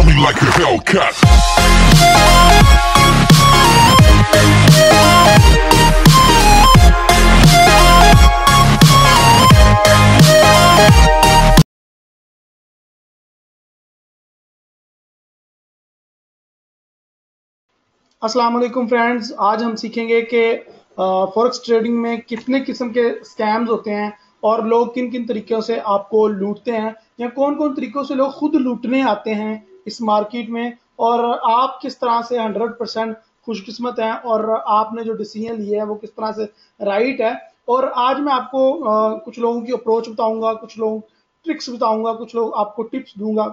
me like a Hellcat. अस्सलाम वालेकुम friends, आज हम सीखेंगे कि फॉरेक्स ट्रेडिंग में कितने किस्म के स्कैम्स होते हैं और लोग किन किन तरीक़ों से आपको लूटते हैं या कौन कौन तरीक़ों से लोग खुद लूटने आते हैं इस मार्केट में, और आप किस तरह से 100% खुशकिस्मत हैं और आपने जो डिसीजन लिया है वो किस तरह से राइट है। और आज मैं आपको कुछ लोगों की अप्रोच बताऊंगा, कुछ लोग ट्रिक्स बताऊंगा, कुछ लोग आपको टिप्स दूंगा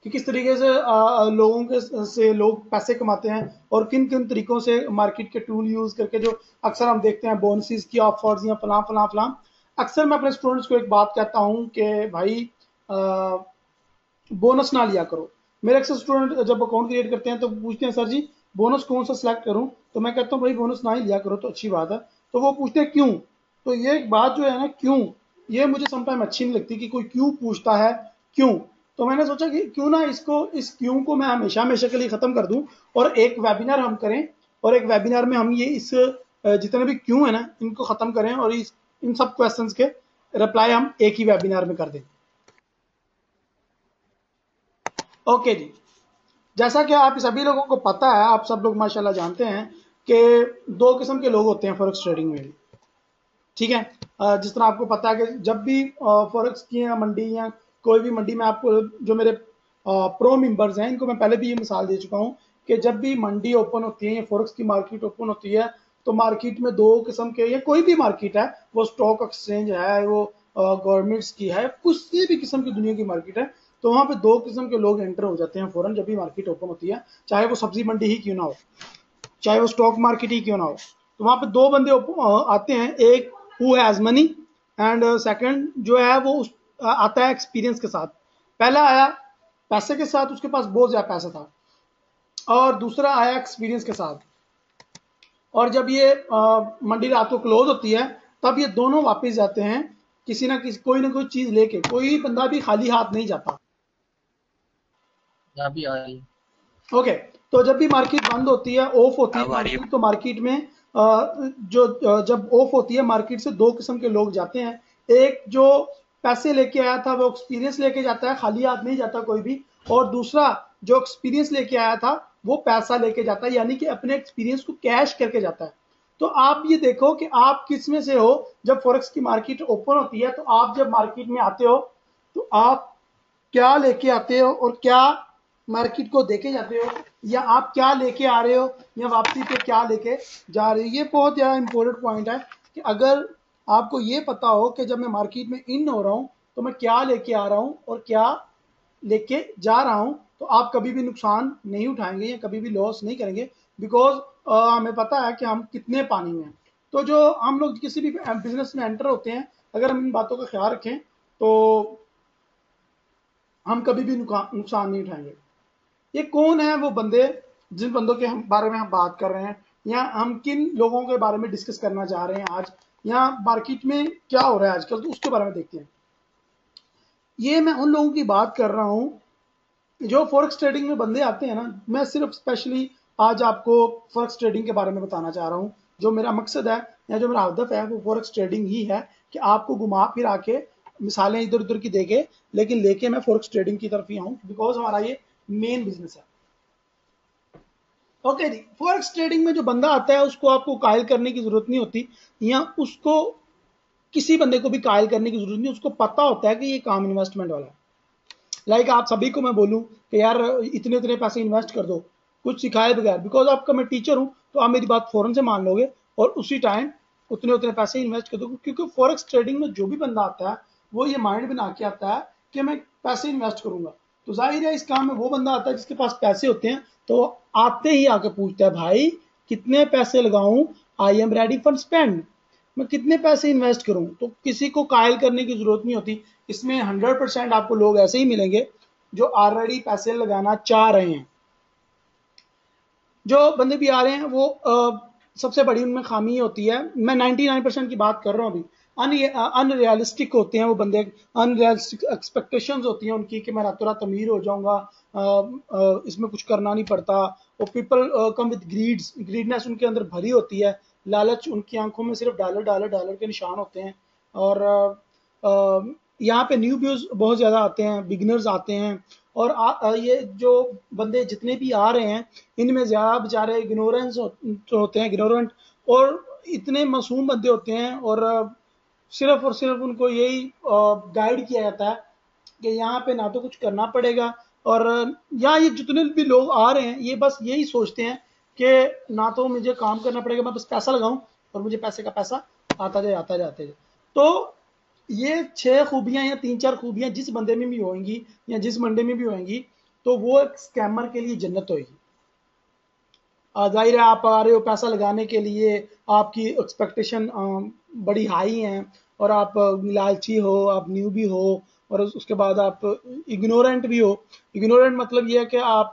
कि किस तरीके से लोगों के से लोग पैसे कमाते हैं और किन किन तरीकों से मार्केट के टूल यूज करके, जो अक्सर हम देखते हैं बोनसेस की ऑफर्स या फलां फलां फलां। अक्सर मैं अपने स्टूडेंट्स को एक बात कहता हूं कि भाई बोनस ना लिया करो। मेरे अक्सर स्टूडेंट जब अकाउंट क्रिएट करते हैं तो पूछते हैं सर जी बोनस कौन सा सिलेक्ट करूं, तो मैं कहता हूं भाई बोनस ना ही लिया करो तो अच्छी बात है। तो वो पूछते हैं क्यों। तो ये एक बात जो है ना, क्यों, ये मुझे समटाइम अच्छी नहीं लगती कि कोई क्यों पूछता है, क्यों। तो मैंने सोचा कि क्यों ना इस क्यों को मैं हमेशा हमेशा के लिए खत्म कर दूं और एक वेबिनार हम करें, और एक वेबिनार में हम ये इस जितने भी क्यों है ना इनको खत्म करें और इन सब क्वेश्चंस के रिप्लाई हम एक ही वेबिनार में कर दें। ओके जी, जैसा कि आप सभी लोगों को पता है, आप सब लोग माशाल्लाह जानते हैं कि दो किस्म के लोग होते हैं फॉरेक्स ट्रेडिंग में भी, ठीक है। जिस तरह आपको पता है कि जब भी फॉरेक्स की मंडी या कोई भी मंडी में, आपको जो मेरे प्रो मेंबर्स हैं इनको मैं पहले भी ये मिसाल दे चुका हूँ कि जब भी मंडी ओपन होती है या फॉरेक्स की मार्केट ओपन होती है तो मार्केट में दो किस्म के, या कोई भी मार्केट है, वो स्टॉक एक्सचेंज है, वो गवर्नमेंट्स की है, किसी भी किस्म की दुनिया की मार्केट है, तो वहां पे दो किस्म के लोग एंटर हो जाते हैं फौरन जब भी मार्केट ओपन होती है, चाहे वो सब्जी मंडी ही क्यों ना हो, चाहे वो स्टॉक मार्केट ही क्यों ना हो। तो वहां पे दो बंदे आते हैं, एक who has money and second जो है वो आता है एक्सपीरियंस के साथ। पहला आया पैसे के साथ, उसके पास बहुत ज्यादा पैसा था, और दूसरा आया एक्सपीरियंस के साथ। और जब ये मंडी रात को क्लोज होती है तब ये दोनों वापस जाते हैं किसी ना किसी, कोई ना कोई चीज लेके, कोई बंदा भी खाली हाथ नहीं जाता। अभी आ रही ओके, तो जब भी मार्केट बंद होती है, ऑफ होती है अब आ रही है। मार्केट, तो मार्केट में जब ऑफ होती है मार्केट से दो किस्म के लोग जाते हैं। एक जो पैसे लेके आया था वो एक्सपीरियंस लेके जाता है, खाली हाथ नहीं जाता कोई भी। और दूसरा जो एक्सपीरियंस लेके आया था वो पैसा लेके जाता है, यानी कि अपने एक्सपीरियंस को कैश करके जाता है। तो आप ये देखो कि आप किस में से हो। जब फॉरेक्स की मार्केट ओपन होती है तो आप जब मार्केट में आते हो तो आप क्या लेके आते हो और क्या मार्केट को देके जाते हो, या आप क्या लेके आ रहे हो या वापसी पे क्या लेके जा रहे हो। ये बहुत ज़्यादा इंपॉर्टेंट पॉइंट है कि अगर आपको ये पता हो कि जब मैं मार्केट में इन हो रहा हूँ तो मैं क्या लेके आ रहा हूँ और क्या लेके जा रहा हूँ, तो आप कभी भी नुकसान नहीं उठाएंगे या कभी भी लॉस नहीं करेंगे, बिकॉज हमें पता है कि हम कितने पानी में हैं। तो जो हम लोग किसी भी बिजनेस में एंटर होते हैं, अगर हम इन बातों का ख्याल रखें तो हम कभी भी नुकसान नहीं उठाएंगे। ये कौन है वो बंदे जिन बंदों के बारे में हम बात कर रहे हैं, या हम किन लोगों के बारे में डिस्कस करना चाह रहे हैं आज, या मार्केट में क्या हो रहा है आजकल, तो उसके बारे में देखते हैं। ये मैं उन लोगों की बात कर रहा हूं जो फॉरेक्स ट्रेडिंग में बंदे आते हैं ना। मैं सिर्फ स्पेशली आज आपको फॉरेक्स ट्रेडिंग के बारे में बताना चाह रहा हूं। जो मेरा मकसद है या जो मेरा हदफ है वो फॉरेक्स ट्रेडिंग ही है कि आपको घुमा फिरा के मिसालें इधर उधर की देके, लेकिन लेके मैं फॉरेक्स ट्रेडिंग की तरफ ही आऊं, बिकॉज हमारा ये मेन बिजनेस है। ओके जी, फॉरेक्स ट्रेडिंग में जो बंदा आता है उसको आपको कायल करने की जरूरत नहीं होती, या उसको किसी बंदे को भी कायल करने की जरूरत नहीं, उसको पता होता है कि ये काम इन्वेस्टमेंट वाला है। लाइक आप सभी को मैं बोलूं कि यार इतने इतने पैसे इन्वेस्ट कर दो कुछ सिखाए बगैर, बिकॉज आपका मैं टीचर हूं तो आप मेरी बात फौरन से मान लोगे और उसी टाइम उतने उतने पैसे इन्वेस्ट कर दो, क्योंकि फॉरेक्स ट्रेडिंग में जो भी बंदा आता है वो ये माइंड बना के आता है कि मैं पैसे इन्वेस्ट करूंगा। तो जाहिर है इस काम में वो बंदा आता है जिसके पास पैसे होते हैं, तो आते ही आके पूछता है भाई कितने पैसे लगाऊं, I am ready for spend, मैं कितने पैसे इन्वेस्ट करूं। तो किसी को कायल करने की जरूरत नहीं होती। इसमें 100% आपको लोग ऐसे ही मिलेंगे जो ऑलरेडी पैसे लगाना चाह रहे हैं। जो बंदे भी आ रहे हैं वो सबसे बड़ी उनमें खामी होती है, मैं 99% की बात कर रहा हूं अभी, अनरियलिस्टिक होते हैं वो बंदे, अनरियलिस्टिक एक्सपेक्टेशंस होती हैं उनकी कि मैं रातों रात अमीर हो जाऊंगा, इसमें कुछ करना नहीं पड़ता। और पीपल कम विद ग्रीडनेस उनके अंदर भरी होती है, लालच, उनकी आंखों में सिर्फ डॉलर डॉलर डॉलर के निशान होते हैं। और यहाँ पे न्यू व्यूज बहुत ज़्यादा आते हैं, बिगिनर्स आते हैं, और ये जो बंदे जितने भी आ रहे हैं इनमें ज़्यादा बेचारे इग्नोरेंस होते हैं, इग्नोरेंट, और इतने मासूम बंदे होते हैं, और सिर्फ उनको यही गाइड किया जाता है कि यहाँ पे ना तो कुछ करना पड़ेगा, और यहाँ ये जितने भी लोग आ रहे हैं ये बस यही सोचते हैं कि ना तो मुझे काम करना पड़ेगा, मैं बस पैसा लगाऊं और मुझे पैसे का पैसा आता जाए आता जाते जाए। तो ये 6 खूबियां या 3-4 खूबियां जिस बंदे में भी होंगी या जिस मंडे में भी होंगी तो वो एक स्कैमर के लिए जन्नत होगी। जाहिर है आप आ रहे हो पैसा लगाने के लिए, आपकी एक्सपेक्टेशन बड़ी हाई है, और आप लालची हो, आप न्यू भी हो, और उसके बाद आप इग्नोरेंट भी हो। इग्नोरेंट मतलब ये है कि आप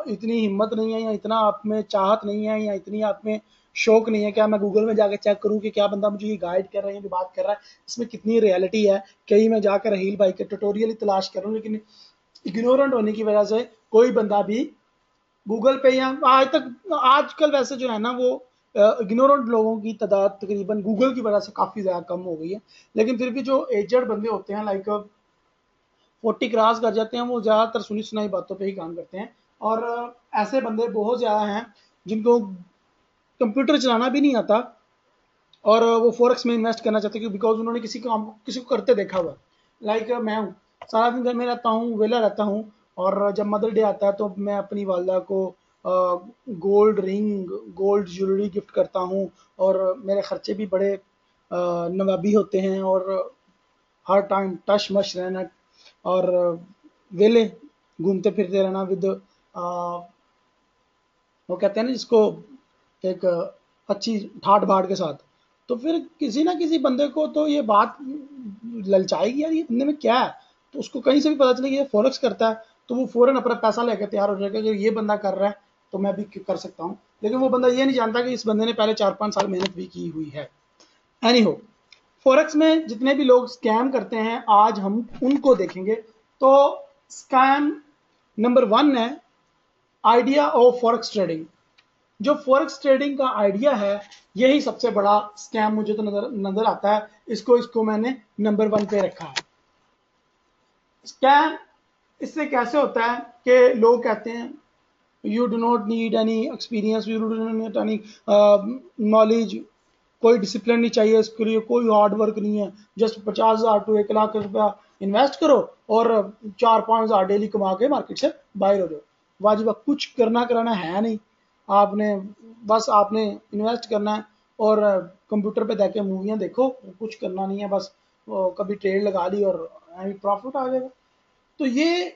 इतनी हिम्मत नहीं है, या इतना आप में चाहत नहीं है, या इतनी आप में शौक नहीं है क्या मैं गूगल में जाकर चेक करूं कि क्या बंदा मुझे ये गाइड कर रहा है, ये बात कर रहा है, इसमें कितनी रियलिटी है, कहीं मैं जाकर रहील भाई के ट्यूटोरियल ही तलाश कर रहा हूँ। लेकिन इग्नोरेंट होने की वजह से कोई बंदा भी गूगल पे, या आजकल वैसे जो है ना वो इग्नोरेंट लोगों की तादाद तकरीबन गूगल की वजह से काफ़ी ज़्यादा कम हो गई है। लेकिन फिर भी जो एजड बंदे होते हैं लाइक 40 क्रॉस कर जाते हैं, वो ज़्यादातर सुनी सुनाई बातों पे ही काम करते हैं। और ऐसे बंदे बहुत ज़्यादा हैं जिनको कंप्यूटर चलाना भी नहीं आता, और वो फॉरेक्स में इन्वेस्ट करना चाहते हैं बिकॉज उन्होंने किसी को करते देखा हुआ। लाइक मैं हूँ, सारा दिन घर में रहता हूँ, वेला रहता हूँ, और जब मदर डे आता है तो मैं अपनी वालदा को gold ring, gold jewellery gift करता हूँ, और मेरे खर्चे भी बड़े नवाबी होते हैं, और हर टाइम टश मश रहना, और वेले घूमते फिरते रहना विद वो कहते हैं ना जिसको, एक अच्छी ठाट बाट के साथ। तो फिर किसी ना किसी बंदे को तो ये बात ललचाएगी यार, ये बंदे में क्या है। तो उसको कहीं से भी पता चले कि ये फॉरेक्स करता है, तो वो फौरन अपना पैसा लेकर तैयार हो जाएगा कि ये बंदा कर रहा है तो मैं भी कर सकता हूँ। लेकिन वो बंदा ये नहीं जानता कि इस बंदे ने पहले 4-5 साल मेहनत भी की हुई है। एनी हो, फॉरेक्स में जितने भी लोग स्कैम करते हैं आज हम उनको देखेंगे। तो स्कैम नंबर 1 है आइडिया ऑफ फॉरेक्स ट्रेडिंग। जो फॉरेक्स ट्रेडिंग का आइडिया है यही सबसे बड़ा स्कैम मुझे तो नजर आता है। इसको मैंने नंबर 1 पे रखा है। स्कैम इससे कैसे होता है कि लोग कहते हैं you do not need any experience, you do not need any knowledge, कोई डिसिप्लिन नहीं चाहिए इसके लिए, कोई हार्ड वर्क नहीं है, जस्ट 50,000 to 1 लाख रुपया इन्वेस्ट करो और 4-5 हज़ार डेली कमा के मार्केट से बाहर हो जाओ। वाजिब कुछ करना कराना है नहीं, आपने बस आपने इन्वेस्ट करना है और कंप्यूटर पे जाके मूवियाँ देखो, कुछ करना नहीं है, बस कभी ट्रेड लगा ली और प्रॉफिट आ जाएगा। तो ये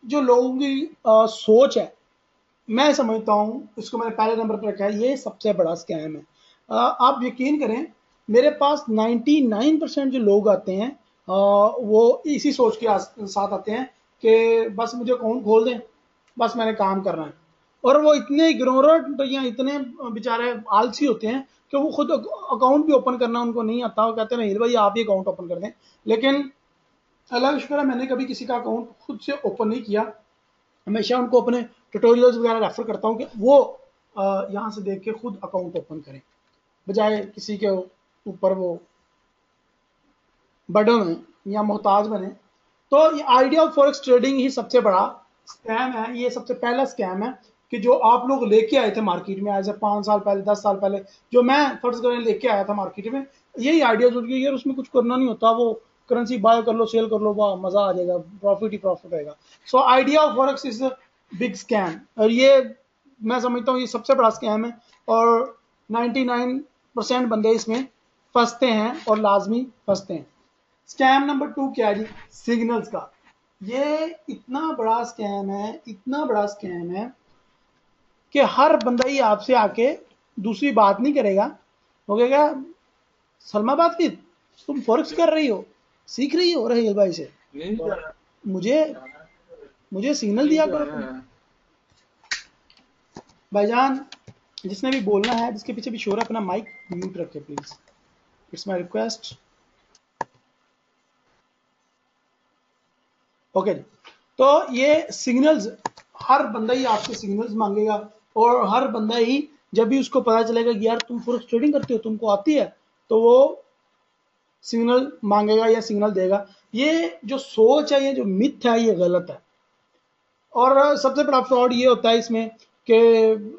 जो लोगों की सोच है, मैं समझता हूँ इसको मैंने पहले नंबर पर रखा है, ये सबसे बड़ा स्कैम है। आप यकीन करें मेरे पास 99% जो लोग आते हैं वो इसी सोच के साथ आते हैं कि बस मुझे अकाउंट खोल दें, बस मैंने काम करना है। और वो इतने इग्नोरेंट या इतने बेचारे आलसी होते हैं कि वो खुद अकाउंट भी ओपन करना उनको नहीं आता। वो कहते हैं भाई आप ही अकाउंट ओपन कर दें। लेकिन अल्लाह का शुक्र है मैंने कभी किसी का अकाउंट खुद से ओपन नहीं किया, हमेशा उनको अपने ट्यूटोरियल्स वगैरह रेफर करता हूँ कि वो यहाँ से देख के खुद अकाउंट ओपन करें, बजाय किसी के ऊपर वो बर्डन है या मोहताज बने। तो ये आइडिया ऑफ फॉरेक्स ट्रेडिंग ही सबसे बड़ा स्कैम है। ये सबसे पहला स्कैम है कि जो आप लोग लेके आए थे मार्केट में आज से 5 साल पहले, 10 साल पहले, जो मैं फर्ज करें लेके आया था मार्केट में, यही आइडिया जुड़ गया यार उसमें कुछ करना नहीं होता, वो करेंसी बाय कर लो, सेल कर लो, वाह मजा आ जाएगा, प्रॉफिट ही प्रॉफिट रहेगा। So idea of forex is big scam, और ये मैं समझता हूँ ये सबसे बड़ा स्कैम है, और 99% बंदे इसमें फंसते हैं और लाजमी फंसते हैं। स्कैम नंबर 2 क्या है जी? सिग्नल्स का। ये इतना बड़ा स्कैम है, इतना बड़ा स्कैम है कि हर बंदा ही आपसे आके दूसरी बात नहीं करेगा, वो कहेगा सलमा बात की तुम फॉरेक्स कर रही हो, सीख रही हो रहील भाई से, मुझे सिग्नल दिया करो तुम। भाईजान जिसने भी बोलना है, जिसके पीछे भी शोर है, अपना माइक म्यूट रखे please, it's my request. Okay जी, तो ये सिग्नल्स, हर बंदा ही आपसे सिग्नल्स मांगेगा, और हर बंदा ही जब भी उसको पता चलेगा कि यार तुम फॉरेक्स ट्रेडिंग करते हो, तुमको आती है, तो वो सिग्नल मांगेगा या सिग्नल देगा। ये जो सोच है, ये जो मिथ है, ये गलत है। और सबसे बड़ा फ्रॉड ये होता है इसमें कि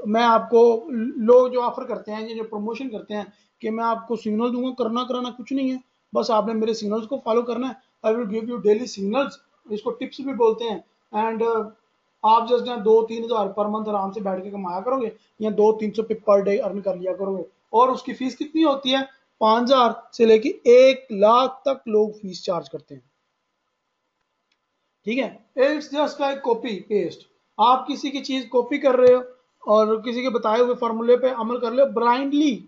मैं आपको, लोग जो ऑफर करते हैं, ये जो प्रमोशन करते हैं कि मैं आपको सिग्नल दूंगा, करना कराना कुछ नहीं है, बस आपने मेरे सिग्नल्स को फॉलो करना है, I will give you daily signals, इसको टिप्स भी बोलते हैं। एंड आप जस्ट ना 2-3 हज़ार पर मंथ आराम से बैठ के कमाया करोगे, या 200-300 पे पर डे अर्न कर लिया करोगे। और उसकी फीस कितनी होती है? 5,000 से लेके 1 लाख तक लोग फीस चार्ज करते हैं। ठीक है, it's just like copy paste. आप किसी की चीज कॉपी कर रहे हो और किसी के बताए हुए फॉर्मूले पे अमल कर रहे हो, ब्लाइंडली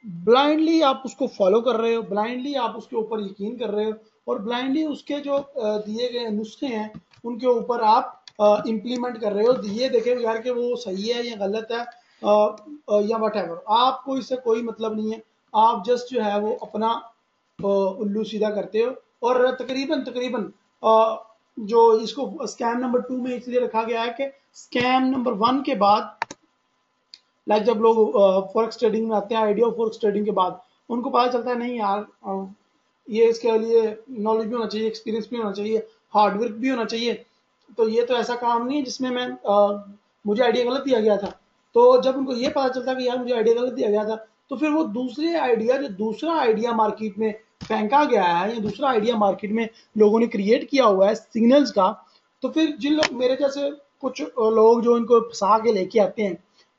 ब्लाइंडली आप उसको फॉलो कर रहे हो, ब्लाइंडली आप उसके ऊपर यकीन कर रहे हो, और ब्लाइंडली उसके जो दिए गए नुस्खे हैं उनके ऊपर आप इम्प्लीमेंट कर रहे हो। ये देखे यार कि वो सही है या गलत है, या वट एवर, आपको इससे कोई मतलब नहीं है। आप जस्ट जो है वो अपना उल्लू सीधा करते हो। और तकरीबन तकरीबन जो इसको स्कैम नंबर 2 में इसलिए रखा गया है कि स्कैम नंबर 1 के बाद, लाइक जब लोग फॉरेक्स ट्रेडिंग में आते हैं, आइडिया ऑफ फॉरेक्स ट्रेडिंग के बाद उनको पता चलता है नहीं यार, ये इसके लिए नॉलेज भी होना चाहिए, एक्सपीरियंस भी होना चाहिए, हार्डवर्क भी होना चाहिए। तो ये तो ऐसा काम नहीं है जिसमें मैं मुझे आइडिया गलत दिया गया था। तो जब उनको ये पता चलता कि यार मुझे आइडिया गलत दिया गया था, तो फिर वो दूसरे आइडिया, जो दूसरा आइडिया मार्केट में फेंका गया है, या दूसरा आइडिया मार्केट में लोगों ने क्रिएट किया हुआ है सिग्नल्स का, तो फिर जिन लोग मेरे जैसे कुछ लोग जो इनको फंसा के लेके आते हैं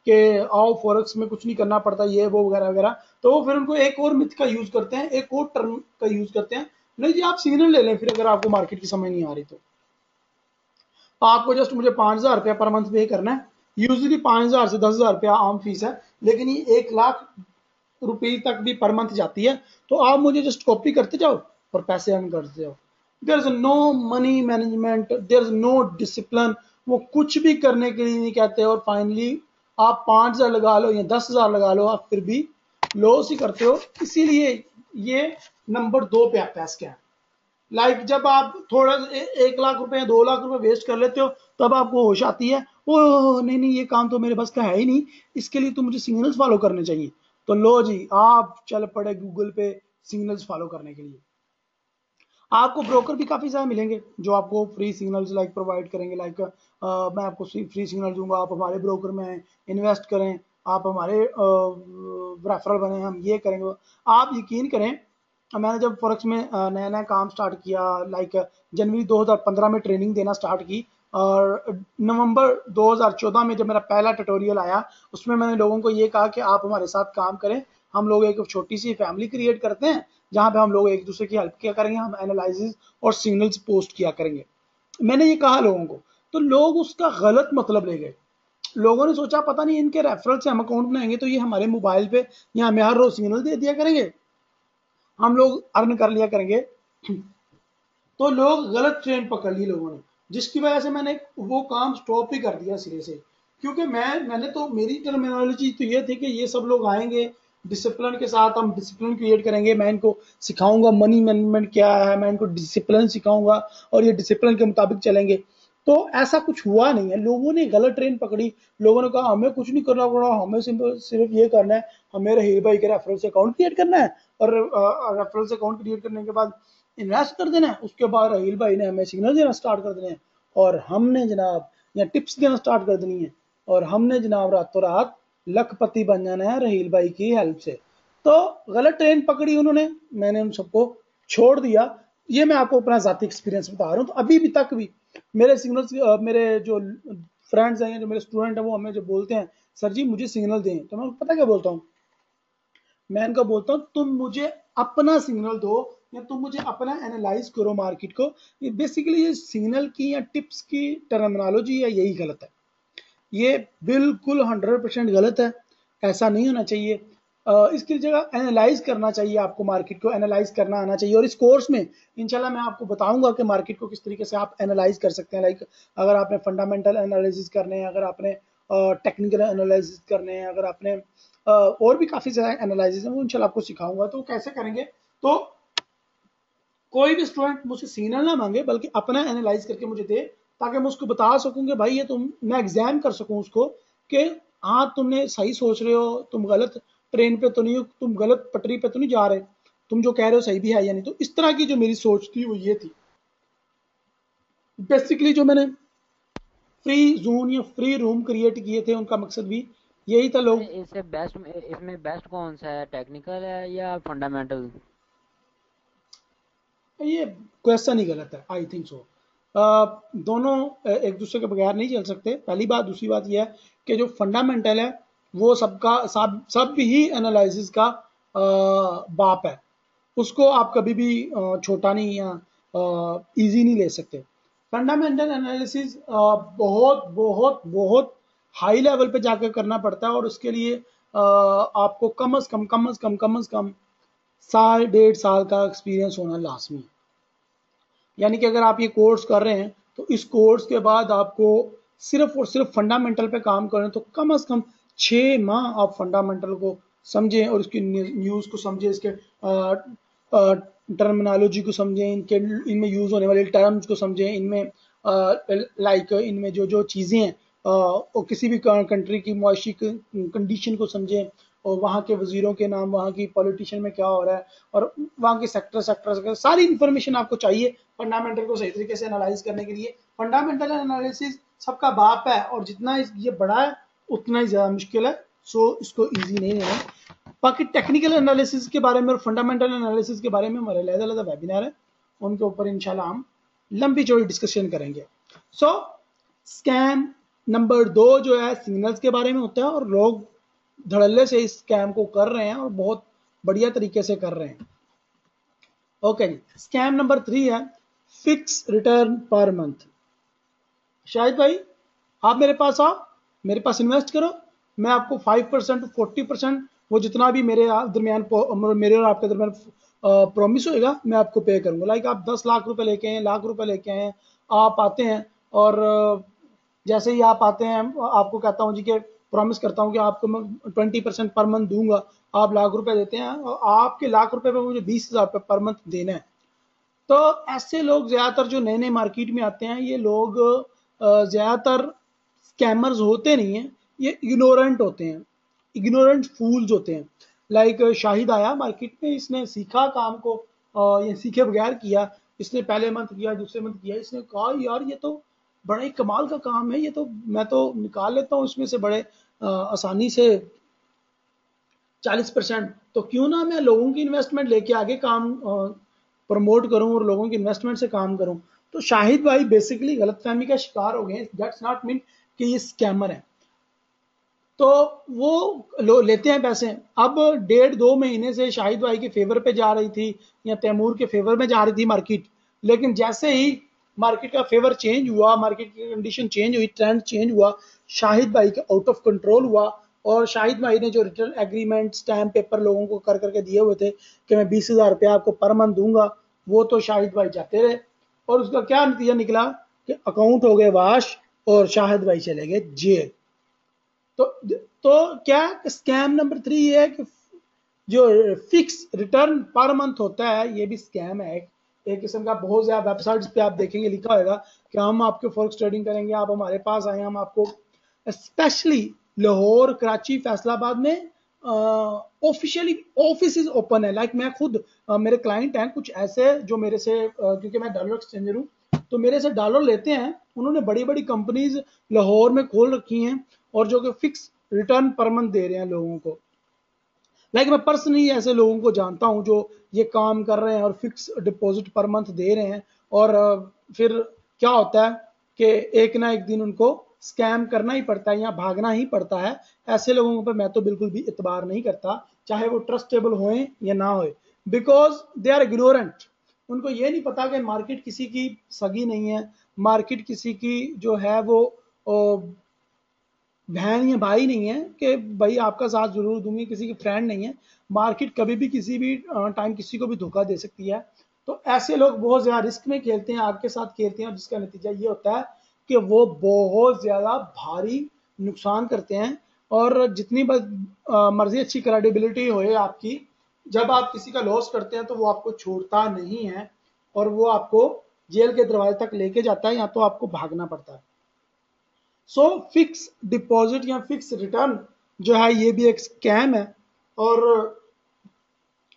कि आओ फॉरेक्स में कुछ नहीं करना पड़ता, ये वो वगैरह वगैरह, तो वो फिर उनको एक और मिथ का यूज करते हैं, एक और टर्म का यूज करते हैं। नहीं जी, आप सिग्नल ले लें, फिर अगर आपको मार्केट की समझ नहीं आ रही तो आपको जस्ट मुझे 5,000 रुपया पर मंथ पे करना है। यूजली 5,000 से 10,000 रुपया आम फीस है, लेकिन ये 1 लाख रुपये तक भी पर मंथ जाती है। तो आप मुझे जस्ट कॉपी करते जाओ और पैसे अर्न करते जाओ। There is no money management, there is no discipline, वो कुछ भी करने के लिए नहीं कहते। और फाइनली आप 5,000 लगा लो या 10,000 लगा लो, आप फिर भी लॉस ही करते हो। इसीलिए ये नंबर 2 पे आता है स्कैम। लाइक जब आप थोड़ा 1 लाख रुपए या 2 लाख रुपए वेस्ट कर लेते हो, तब आपको होश आती है, ओ नहीं नहीं, ये काम तो मेरे बस का है ही नहीं, इसके लिए तो मुझे सिग्नल्स फॉलो करने चाहिए। तो लो जी, आप चल पड़े गूगल पे सिग्नल्स फॉलो करने के लिए। आपको ब्रोकर भी काफी सारे मिलेंगे जो आपको फ्री सिग्नल्स लाइक प्रोवाइड करेंगे। लाइक मैं आपको फ्री सिग्नल दूंगा, आप हमारे ब्रोकर में इन्वेस्ट करें, आप हमारे रेफरल बने, हम ये करेंगे। आप यकीन करें, मैंने जब फॉरेक्स में नया नया काम स्टार्ट किया, लाइक जनवरी 2015 में ट्रेनिंग देना स्टार्ट की, और नवंबर 2014 में जब मेरा पहला ट्यूटोरियल आया, उसमें मैंने लोगों को ये कहा कि आप हमारे साथ काम करें, हम लोग एक छोटी सी फैमिली क्रिएट करते हैं जहां पे हम लोग एक दूसरे की हेल्प किया करेंगे, हम एनालिसिस और सिग्नल्स पोस्ट किया करेंगे। मैंने ये कहा लोगों को, तो लोग उसका गलत मतलब ले गए। लोगों ने सोचा पता नहीं इनके रेफरल से हम अकाउंट बनाएंगे तो ये हमारे मोबाइल पे या हमें हर रोज सिग्नल दे दिया करेंगे, हम लोग अर्न कर लिया करेंगे। तो लोग गलत ट्रेन पकड़ ली लोगों ने, जिसकी वजह से मैंने वो काम स्टॉप ही कर दिया सिरे से। क्योंकि मैंने तो, मेरी टर्मिनोलॉजी तो ये थी कि ये सब लोग आएंगे डिसिप्लिन के साथ, हम डिसिप्लिन क्रिएट करेंगे, मैं इनको सिखाऊंगा मनी मैनेजमेंट क्या है, मैं इनको डिसिप्लिन सिखाऊंगा और ये डिसिप्लिन के मुताबिक चलेंगे। तो ऐसा कुछ हुआ नहीं है, लोगों ने गलत ट्रेन पकड़ी। लोगों ने कहा हमें कुछ नहीं करना पड़ा, हमें सिर्फ ये करना है, हमें रहील भाई के रेफरल से अकाउंट क्रिएट करना है, और रेफरल से अकाउंट क्रिएट करने के बाद इन्वेस्ट कर देना है। उसके बाद रहील भाई ने हमें सिग्नल देना स्टार्ट कर देने हैं, और हमने जनाब या टिप्स देना स्टार्ट कर देनी है, और हमने जनाब रातों रात लखपति बन जाना है रहील भाई की हेल्प से। तो गलत ट्रेन पकड़ी उन्होंने, मैंने उन सबको छोड़ दिया। ये मैं आपको अपना जाती एक्सपीरियंस बता रहा हूँ। तो अभी भी तक भी मेरे सिग्नल्स, मेरे जो फ्रेंड्स हैं, जो मेरे स्टूडेंट हैं, वो हमें जो बोलते हैं सर जी मुझे सिग्नल दें, तो मैं पता क्या बोलता हूँ, मैं इनका बोलता हूँ तुम मुझे अपना सिग्नल दो, या तुम मुझे अपना एनालाइज करो मार्केट को। ये बेसिकली ये सिग्नल की या टिप्स की टर्मिनोलॉजी है, यही गलत है। ये बिल्कुल 100% गलत है, ऐसा नहीं होना चाहिए। इसकी जगह एनालाइज करना चाहिए, आपको मार्केट को एनालाइज करना आना चाहिए। और इस कोर्स में इंशाल्लाह मैं आपको बताऊंगा कि मार्केट को किस तरीके से आप एनालाइज कर सकते हैं। लाइक अगर आपने फंडामेंटल एनालिसिस करने हैं, अगर आपने टेक्निकल एनालिसिस करने हैं, अगर आपने और भी काफी सारे एनालिसिस हैं, वो इंशाल्लाह आपको सिखाऊंगा। तो कैसे करेंगे, तो कोई भी स्टूडेंट मुझसे सिग्नल ना मांगे बल्कि अपना एनालाइज करके मुझे दे, ताकि मैं उसको बता सकूं कि भाई ये मैं एग्जाम कर सकूं उसको कि हाँ तुमने सही सोच रहे हो, तुम गलत ट्रेन पे तो नहीं हो, तुम गलत पटरी पे तो नहीं जा रहे, तुम जो कह रहे हो सही भी है या नहीं। तो इस तरह की जो मेरी सोच थी वो ये थी बेसिकली। जो मैंने फ्री जोन या फ्री रूम क्रिएट किए थे उनका मकसद भी यही था। अरे लोग इससे बेस्ट, इसमें बेस्ट कौन सा है, टेक्निकल है या फंडामेंटल? ये क्वेश्चन ही गलत है, आई थिंक सो। दोनों एक दूसरे के बगैर नहीं चल सकते, पहली बात। दूसरी बात यह है कि जो फंडामेंटल है वो सबका सब ही एनालिसिस का बाप है। उसको आप कभी भी छोटा नहीं या इजी नहीं ले सकते। फंडामेंटल एनालिसिस बहुत बहुत बहुत हाई लेवल पे जाकर करना पड़ता है, और उसके लिए आपको कम अज कम साल 1.5 साल का एक्सपीरियंस होना लाजमी है। यानी कि अगर आप ये कोर्स कर रहे हैं तो इस कोर्स के बाद आपको सिर्फ और सिर्फ फंडामेंटल पे काम करें तो कम से कम 6 माह आप फंडामेंटल को समझें और उसकी न्यूज़ को समझें, इसके टर्मिनोलॉजी को समझें, इनके इनमें यूज़ होने वाले टर्म्स को समझें, इनमें लाइक इनमें जो जो चीज़ें हैं और किसी भी कंट्री की मुआशी कंडीशन को समझें, और वहाँ के वजीरों के नाम, वहाँ की पॉलिटिशियन में क्या हो रहा है, और वहाँ के सेक्टर सारी इंफॉर्मेशन आपको चाहिए फंडामेंटल को सही तरीके से एनालाइज करने के लिए। फंडामेंटल एनालिसिस सबका बाप है, और जितना ये बड़ा है उतना ही ज़्यादा मुश्किल है। सो इसको ईजी नहीं लेना। बाकी टेक्निकल एनालिसिस के बारे में और फंडामेंटल एनालिसिस के बारे में हमारे अलग-अलग वेबिनार है, उनके ऊपर इंशाल्लाह हम लंबी चौड़ी डिस्कशन करेंगे। सो स्कैम नंबर 2 जो है सिग्नल्स के बारे में होता है, और लोग धड़ल्ले से इस स्कैम को कर रहे हैं और बहुत बढ़िया तरीके से कर रहे हैं। ओके जी, स्कैम नंबर 3 है fix return per month. Shahid भाई, आप मेरे पास आओ, मेरे पास इन्वेस्ट करो, मैं आपको 5% 40% वो जितना भी मेरे दरमियान मेरे और आपके दरमियान प्रॉमिस होएगा मैं आपको पे करूंगा। लाइक आप 10 लाख रुपए लेके आए, लाख रुपए लेके आए, आप आते हैं और जैसे ही आप आते हैं आपको कहता हूँ जी कि प्रॉमिस करता हूँ कि आपको मैं 20% पर मंथ दूंगा, आप लाख रुपए देते हैं और आपके लाख रुपए पे मुझे 20,000 रुपये पर मंथ देना है। तो ऐसे लोग ज्यादातर जो नए नए मार्केट में आते हैं, ये लोग ज्यादातर स्कैमर्स होते नहीं हैं, ये इग्नोरेंट होते हैं, इग्नोरेंट फूल्स होते हैं। लाइक शाहिद आया मार्केट में, इसने सीखा काम को, ये सीखे बगैर किया। इसने पहले मंथ किया, दूसरे मंथ किया, इसने कहा यार ये तो बड़ा ही कमाल का काम है, ये तो मैं तो निकाल लेता हूँ इसमें से बड़े आसानी से 40%। तो क्यों ना मैं लोगों की इन्वेस्टमेंट लेके आगे काम प्रमोट करूं और लोगों की इन्वेस्टमेंट से काम करूं। तो शाहिद भाई बेसिकली गलतफहमी का शिकार हो गए। दैट्स नॉट मीन कि ये स्कैमर है। तो वो लेते हैं पैसे। अब 1.5-2 महीने से शाहिद भाई के फेवर पे जा रही थी या तैमूर के फेवर में जा रही थी मार्केट, लेकिन जैसे ही मार्केट का फेवर चेंज हुआ, मार्केट की कंडीशन चेंज हुई, ट्रेंड चेंज हुआ, शाहिद भाई का आउट ऑफ कंट्रोल हुआ। और शाहिद भाई ने जो रिटर्न एग्रीमेंट स्टैम्प पेपर लोगों को कर करके दिए हुए थे कि मैं 20,000 रुपया आपको पर मंथ दूंगा, वो तो शाहिद भाई जाते रहे, और उसका क्या नतीजा निकला कि अकाउंट हो गए वाश और शाहिद भाई चले गए जेल। तो तो क्या स्कैम नंबर 3 ये है कि जो फिक्स रिटर्न पर मंथ होता है ये भी स्कैम है। एक किस्म का बहुत ज्यादा वेबसाइट्स पे आप देखेंगे लिखा होगा कि हम आपके फॉरेक्स ट्रेडिंग करेंगे, आप हमारे पास आए, हम आपको स्पेशली लाहौर, कराची, फैसलाबाद में ऑफिशियली ऑफिस ओपन है। लाइक मैं खुद मेरे क्लाइंट हैं कुछ ऐसे जो मेरे से क्योंकि मैं डॉलर एक्सचेंजर हूँ, तो मेरे से डॉलर लेते हैं। उन्होंने बड़ी बड़ी कंपनीज लाहौर में खोल रखी हैं और जो कि फिक्स रिटर्न पर मंथ दे रहे हैं लोगों को। लाइक मैं पर्सनली ऐसे लोगों को जानता हूं जो ये काम कर रहे हैं और फिक्स डिपॉजिट पर मंथ दे रहे हैं। और फिर क्या होता है कि एक ना एक दिन उनको स्कैम करना ही पड़ता है या भागना ही पड़ता है। ऐसे लोगों पर मैं तो बिल्कुल भी इतबार नहीं करता, चाहे वो ट्रस्टेबल होए या ना होए, बिकॉज दे आर इग्नोरेंट। उनको ये नहीं पता कि मार्केट किसी की सगी नहीं है, मार्केट किसी की जो है वो बहन या भाई नहीं है कि भाई आपका साथ जरूर दूंगी, किसी की फ्रेंड नहीं है। मार्केट कभी भी किसी भी टाइम किसी को भी धोखा दे सकती है। तो ऐसे लोग बहुत ज्यादा रिस्क में खेलते हैं, आपके साथ खेलते हैं, और जिसका नतीजा ये होता है कि वो बहुत ज्यादा भारी नुकसान करते हैं। और जितनी मर्जी अच्छी क्रेडिबिलिटी होए आपकी, जब आप किसी का लॉस करते हैं तो वो आपको छोड़ता नहीं है। और वो आपको जेल के दरवाजे तक लेके जाता है, या तो आपको भागना पड़ता है। सो फिक्स डिपॉजिट या फिक्स रिटर्न जो है ये भी एक स्कैम है। और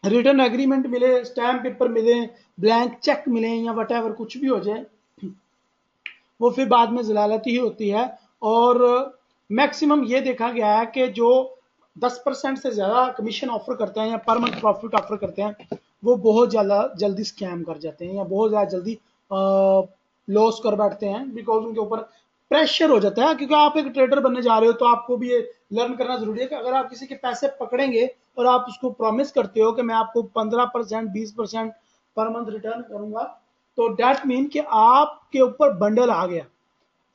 रिटर्न एग्रीमेंट मिले, स्टैम्प पेपर मिले, ब्लैंक चेक मिले या वट एवर कुछ भी हो जाए, वो फिर बाद में जलालती ही होती है। और मैक्सिमम ये देखा गया है कि जो 10% से ज्यादा कमीशन ऑफर करते हैं या पर मंथ प्रॉफिट ऑफर करते हैं, वो बहुत ज्यादा जल्दी स्कैम कर जाते हैं या बहुत ज्यादा जल्दी लॉस कर बैठते हैं, बिकॉज उनके ऊपर प्रेशर हो जाता है। क्योंकि आप एक ट्रेडर बनने जा रहे हो तो आपको भी ये लर्न करना जरूरी है कि अगर आप किसी के पैसे पकड़ेंगे और आप उसको प्रॉमिस करते हो कि मैं आपको 15% 20% पर मंथ रिटर्न करूंगा, तो डेट मीन कि आपके ऊपर बंडल आ गया।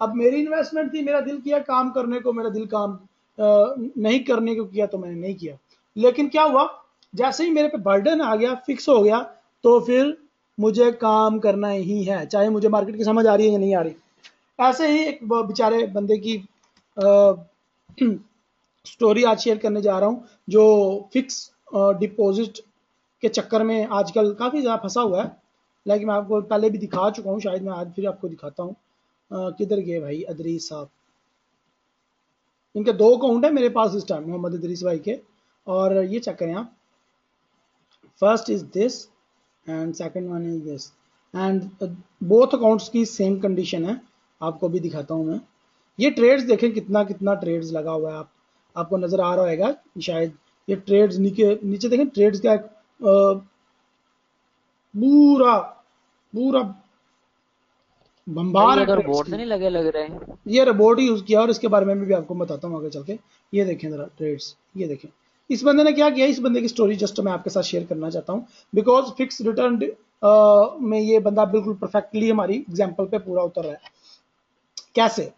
अब मेरी इन्वेस्टमेंट थी, मेरा दिल किया काम करने को, मेरा दिल काम नहीं करने को किया तो मैंने नहीं किया। लेकिन क्या हुआ, जैसे ही मेरे पे बर्डन आ गया, फिक्स हो गया, तो फिर मुझे काम करना ही है, चाहे मुझे मार्केट की समझ आ रही है या नहीं आ रही। ऐसे ही एक बेचारे बंदे की स्टोरी आज शेयर करने जा रहा हूं, जो फिक्स डिपॉजिट के चक्कर में आजकल काफी ज्यादा फंसा हुआ है। लाइक मैं आपको पहले भी दिखा चुका हूं, शायद मैं आज फिर आपको दिखाता हूं। किधर गए भाई अदरीस साहब? इनके 2 अकाउंट है मेरे पास इस टाइम, मोहम्मद अदरीस भाई के। और ये चेक करें आप, first is this and second one is this, and both accounts की सेम कंडीशन है। आपको भी दिखाता हूं मैं। ये ट्रेड्स देखें, कितना कितना ट्रेड्स लगा हुआ है, आपको नजर आ रहा होगा शायद। ये ट्रेड्स नीचे नीचे देखें, ट्रेड्स का एक पूरा पूरा भाई भंबार ये है तो ट्रेड्स रोबोट से की। नहीं लगे लग रहे हैं। ये रोबोट यूज किया और इसके बारे में भी आपको बताता हूँ आगे चल के। ये देखें जरा ट्रेड्स, ये देखें इस बंदे ने क्या किया। इस बंदे की स्टोरी जस्ट मैं आपके साथ शेयर करना चाहता हूँ, बिकॉज फिक्स रिटर्न में ये बंदा बिल्कुल परफेक्टली हमारी एग्जाम्पल पे पूरा उतर रहा है। कैसे?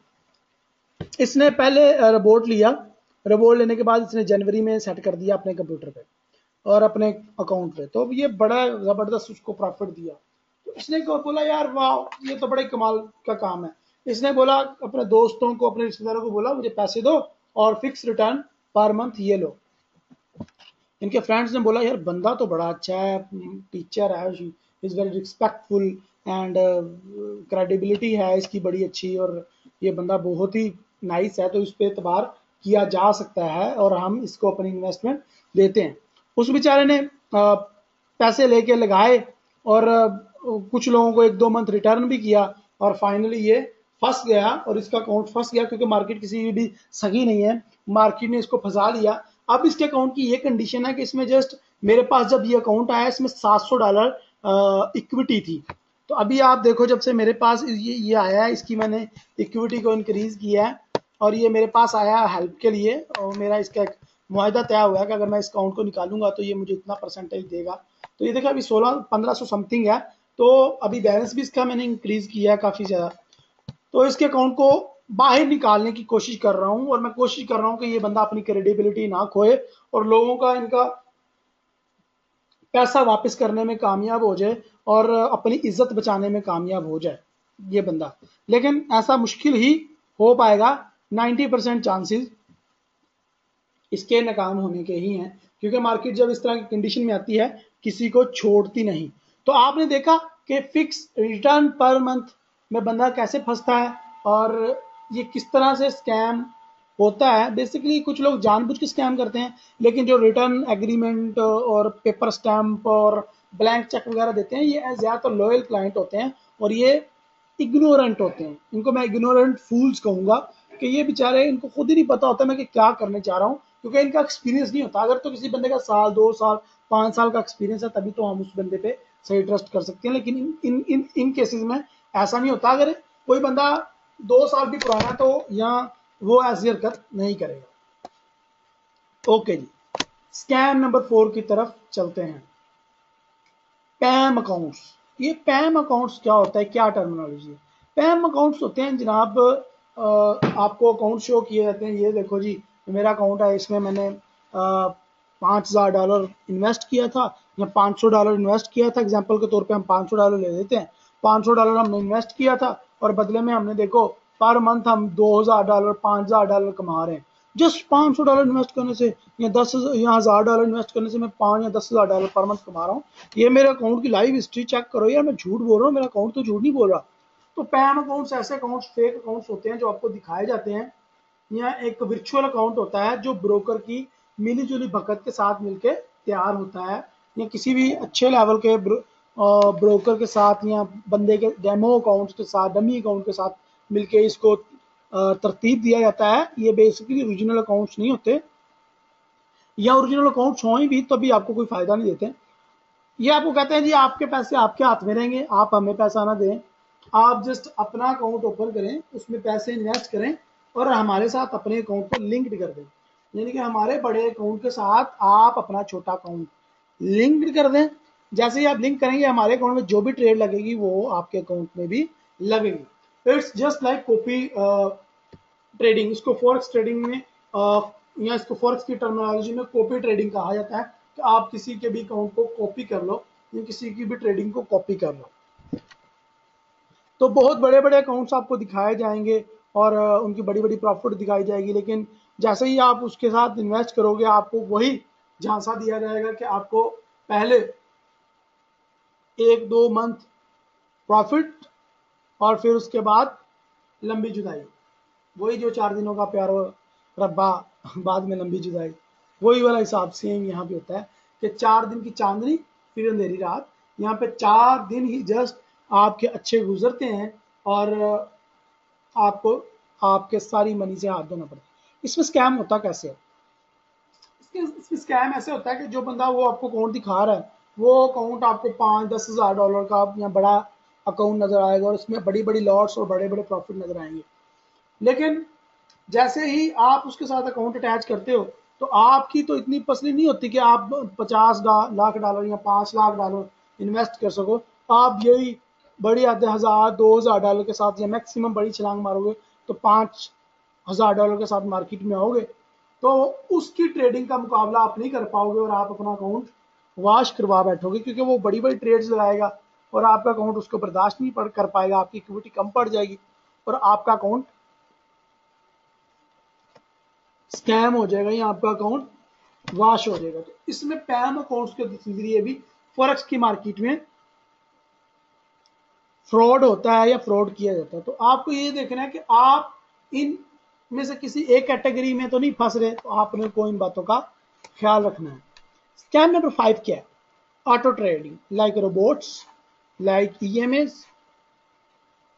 इसने पहले रोबोट लिया, रोबोट लेने के बाद इसने जनवरी में सेट कर दिया अपने कंप्यूटर पे और अपने अकाउंट पे, तो ये बड़ा जबरदस्त उसको प्रॉफिट दिया। तो इसने बोला यार वाह, ये तो बड़े कमाल का काम है। इसने बोला अपने दोस्तों को, अपने रिश्तेदारों को बोला मुझे पैसे दो और फिक्स रिटर्न पर मंथ ये लो। इनके फ्रेंड्स ने बोला यार बंदा तो बड़ा अच्छा है, टीचर है, is very respectful and credibility है इसकी बड़ी अच्छी, और ये बंदा बहुत ही नाइस है, तो इस पे एतबार किया जा सकता है और हम इसको अपनी इन्वेस्टमेंट देते हैं। उस बेचारे ने पैसे लेके लगाए और कुछ लोगों को 1-2 मंथ रिटर्न भी किया, और फाइनली ये फंस गया और इसका अकाउंट फंस गया, क्योंकि मार्केट किसी भी सही नहीं है, मार्केट ने इसको फंसा लिया। अब इसके अकाउंट की ये कंडीशन है कि इसमें जस्ट, मेरे पास जब ये अकाउंट आया इसमें $700 इक्विटी थी। तो अभी आप देखो, जब से मेरे पास ये आया है, इसकी मैंने इक्विटी को इंक्रीज किया है और ये मेरे पास आया है हेल्प के लिए, और मेरा इसका एक मुआहदा तय हुआ है कि अगर मैं इस अकाउंट को निकालूंगा तो ये मुझे इतना परसेंटेज देगा। तो ये देखो अभी 1600-1500 समथिंग है, तो अभी बैलेंस भी इसका मैंने इंक्रीज किया है काफी ज्यादा। तो इसके अकाउंट को बाहर निकालने की कोशिश कर रहा हूं, और मैं कोशिश कर रहा हूं कि ये बंदा अपनी क्रेडिबिलिटी ना खोए और लोगों का इनका पैसा वापस करने में कामयाब हो जाए और अपनी इज्जत बचाने में कामयाब हो जाए ये बंदा। लेकिन ऐसा मुश्किल ही हो पाएगा, 90% चांसेस इसके नाकाम होने के ही हैं, क्योंकि मार्केट जब इस तरह की कंडीशन में आती है किसी को छोड़ती नहीं। तो आपने देखा कि फिक्स रिटर्न पर मंथ में बंदा कैसे फंसता है और ये किस तरह से स्कैम होता है। बेसिकली कुछ लोग जानबूझ के स्कैम करते हैं, लेकिन जो रिटर्न एग्रीमेंट और पेपर स्टैंप और ब्लैंक चेक वगैरह देते हैं, ये ज्यादातर लॉयल क्लाइंट होते हैं और ये इग्नोरेंट होते हैं। इनको मैं इग्नोरेंट फूल्स कहूंगा कि ये बेचारे, इनको खुद ही नहीं पता होता मैं कि क्या करने चाह रहा हूँ, क्योंकि इनका एक्सपीरियंस नहीं होता। अगर तो किसी बंदे का 1-2 साल 5 साल का एक्सपीरियंस है तभी तो हम उस बंदे पे सही ट्रस्ट कर सकते हैं, लेकिन इन केसेस में ऐसा नहीं होता। अगर कोई बंदा 2 साल भी पुराना तो यहाँ वो ऐसी हरकत नहीं करेगा। ओके जी, स्कैम नंबर 4 की तरफ चलते हैं। पैम अकाउंट्स। ये पैम अकाउंट्स क्या होता है, क्या टर्मिनोलॉजी है? पैम अकाउंट्स होते हैं जनाब, आपको अकाउंट शो किए जाते हैं। ये देखो जी, मेरा अकाउंट है, इसमें मैंने $5000 इन्वेस्ट किया था या $500 इन्वेस्ट किया था। एग्जाम्पल के तौर पे हम $500 ले लेते हैं। $500 हमने इन्वेस्ट किया था और बदले में हमने देखो पर मंथ हम $2000 $5000 कमा रहे हैं। जस्ट $500 इन्वेस्ट करने से या 10,000 इन्वेस्ट करने से मैं 5 या 10,000 पर मंथ कमा रहा हूँ। ये मेरे अकाउंट की लाइव हिस्ट्री चेक करो यार, मैं झूठ बोल रहा हूँ, मेरा अकाउंट तो झूठ नहीं बोल रहा। तो पैम अकाउंट्स ऐसे अकाउंट्स, फेक अकाउंट्स होते हैं जो आपको दिखाए जाते हैं। या एक वर्चुअल अकाउंट होता है जो ब्रोकर की मिली जुली भगत के साथ मिलकर तैयार होता है, या किसी भी अच्छे लेवल के ब्रोकर के साथ या बंदे के डेमो अकाउंट के साथ, डमी अकाउंट के साथ मिलके इसको तरतीब दिया जाता है। ये बेसिकली ओरिजिनल अकाउंट्स नहीं होते, या ओरिजिनल अकाउंट्स हों भी तभी आपको कोई फायदा नहीं देते। ये आपको कहते हैं जी आपके पैसे आपके हाथ में रहेंगे, आप हमें पैसा ना दें, आप जस्ट अपना अकाउंट ओपन करें, उसमें पैसे इन्वेस्ट करें और हमारे साथ अपने अकाउंट को लिंक्ड कर दें। यानी कि हमारे बड़े अकाउंट के साथ आप अपना छोटा अकाउंट लिंक्ड कर दें। जैसे ही आप लिंक करेंगे हमारे अकाउंट में जो भी ट्रेड लगेगी वो आपके अकाउंट में भी लगेगी। It's just like copy trading. इसको फॉरेक्स ट्रेडिंग में या इसको फॉरेक्स की टर्मिनोलॉजी में कॉपी ट्रेडिंग कहा जाता है कि आप किसी के भी अकाउंट को कॉपी कर लो या किसी की भी ट्रेडिंग को कॉपी कर लो। तो बहुत बड़े बड़े अकाउंट्स आपको दिखाए जाएंगे और उनकी बड़ी बड़ी प्रॉफिट दिखाई जाएगी, लेकिन जैसे ही आप उसके साथ इन्वेस्ट करोगे आपको वही झांसा दिया जाएगा कि आपको पहले 1-2 मंथ प्रॉफिट और फिर उसके बाद लंबी जुदाई। वही जो 4 दिनों का प्यार और रब्बा बाद में लंबी जुदाई, वही वाला हिसाब सेम यहाँ पे होता है कि 4 दिन की चांदनी फिर अंधेरी रात। यहाँ पे 4 दिन ही जस्ट आपके अच्छे गुजरते हैं और आपको आपके सारी मनी से हाथ धोना पड़ता है। इसमें स्कैम होता कैसे है? इसमें स्कैम ऐसे होता है कि जो बंदा वो आपको अकाउंट दिखा रहा है वो अकाउंट आपको 5-10 हज़ार डॉलर का या बड़ा अकाउंट नजर आएगा और उसमें बड़ी बड़ी लॉट्स और बड़े बड़े प्रॉफिट नजर आएंगे। लेकिन जैसे ही आप उसके साथ अकाउंट अटैच करते हो तो आपकी तो इतनी पसली नहीं होती कि आप 50 लाख डॉलर या 5 लाख डॉलर इन्वेस्ट कर सको। आप यही बड़ी आधे हजार 2,000 डॉलर के साथ या मैक्सिमम बड़ी छलांग मारोगे तो 5,000 डॉलर के साथ मार्केट में आओगे, तो उसकी ट्रेडिंग का मुकाबला आप नहीं कर पाओगे और आप अपना अकाउंट वाश करवा बैठोगे क्योंकि वो बड़ी बड़ी ट्रेड्स लगाएगा और आपका अकाउंट उसको बर्दाश्त नहीं कर पाएगा, आपकी इक्विटी कम पड़ जाएगी और आपका अकाउंट स्कैम हो जाएगा या आपका अकाउंट वाश हो जाएगा। तो इसमें पैम अकाउंट्स के जरिए भी फॉरेक्स की मार्केट में फ्रॉड होता है या फ्रॉड किया जाता है। तो आपको ये देखना है कि आप इन में से किसी एक कैटेगरी में तो नहीं फंस रहे, तो आपने को इन बातों का ख्याल रखना है। स्कैम नंबर 5 क्या है? Auto trading like robots, like EMS.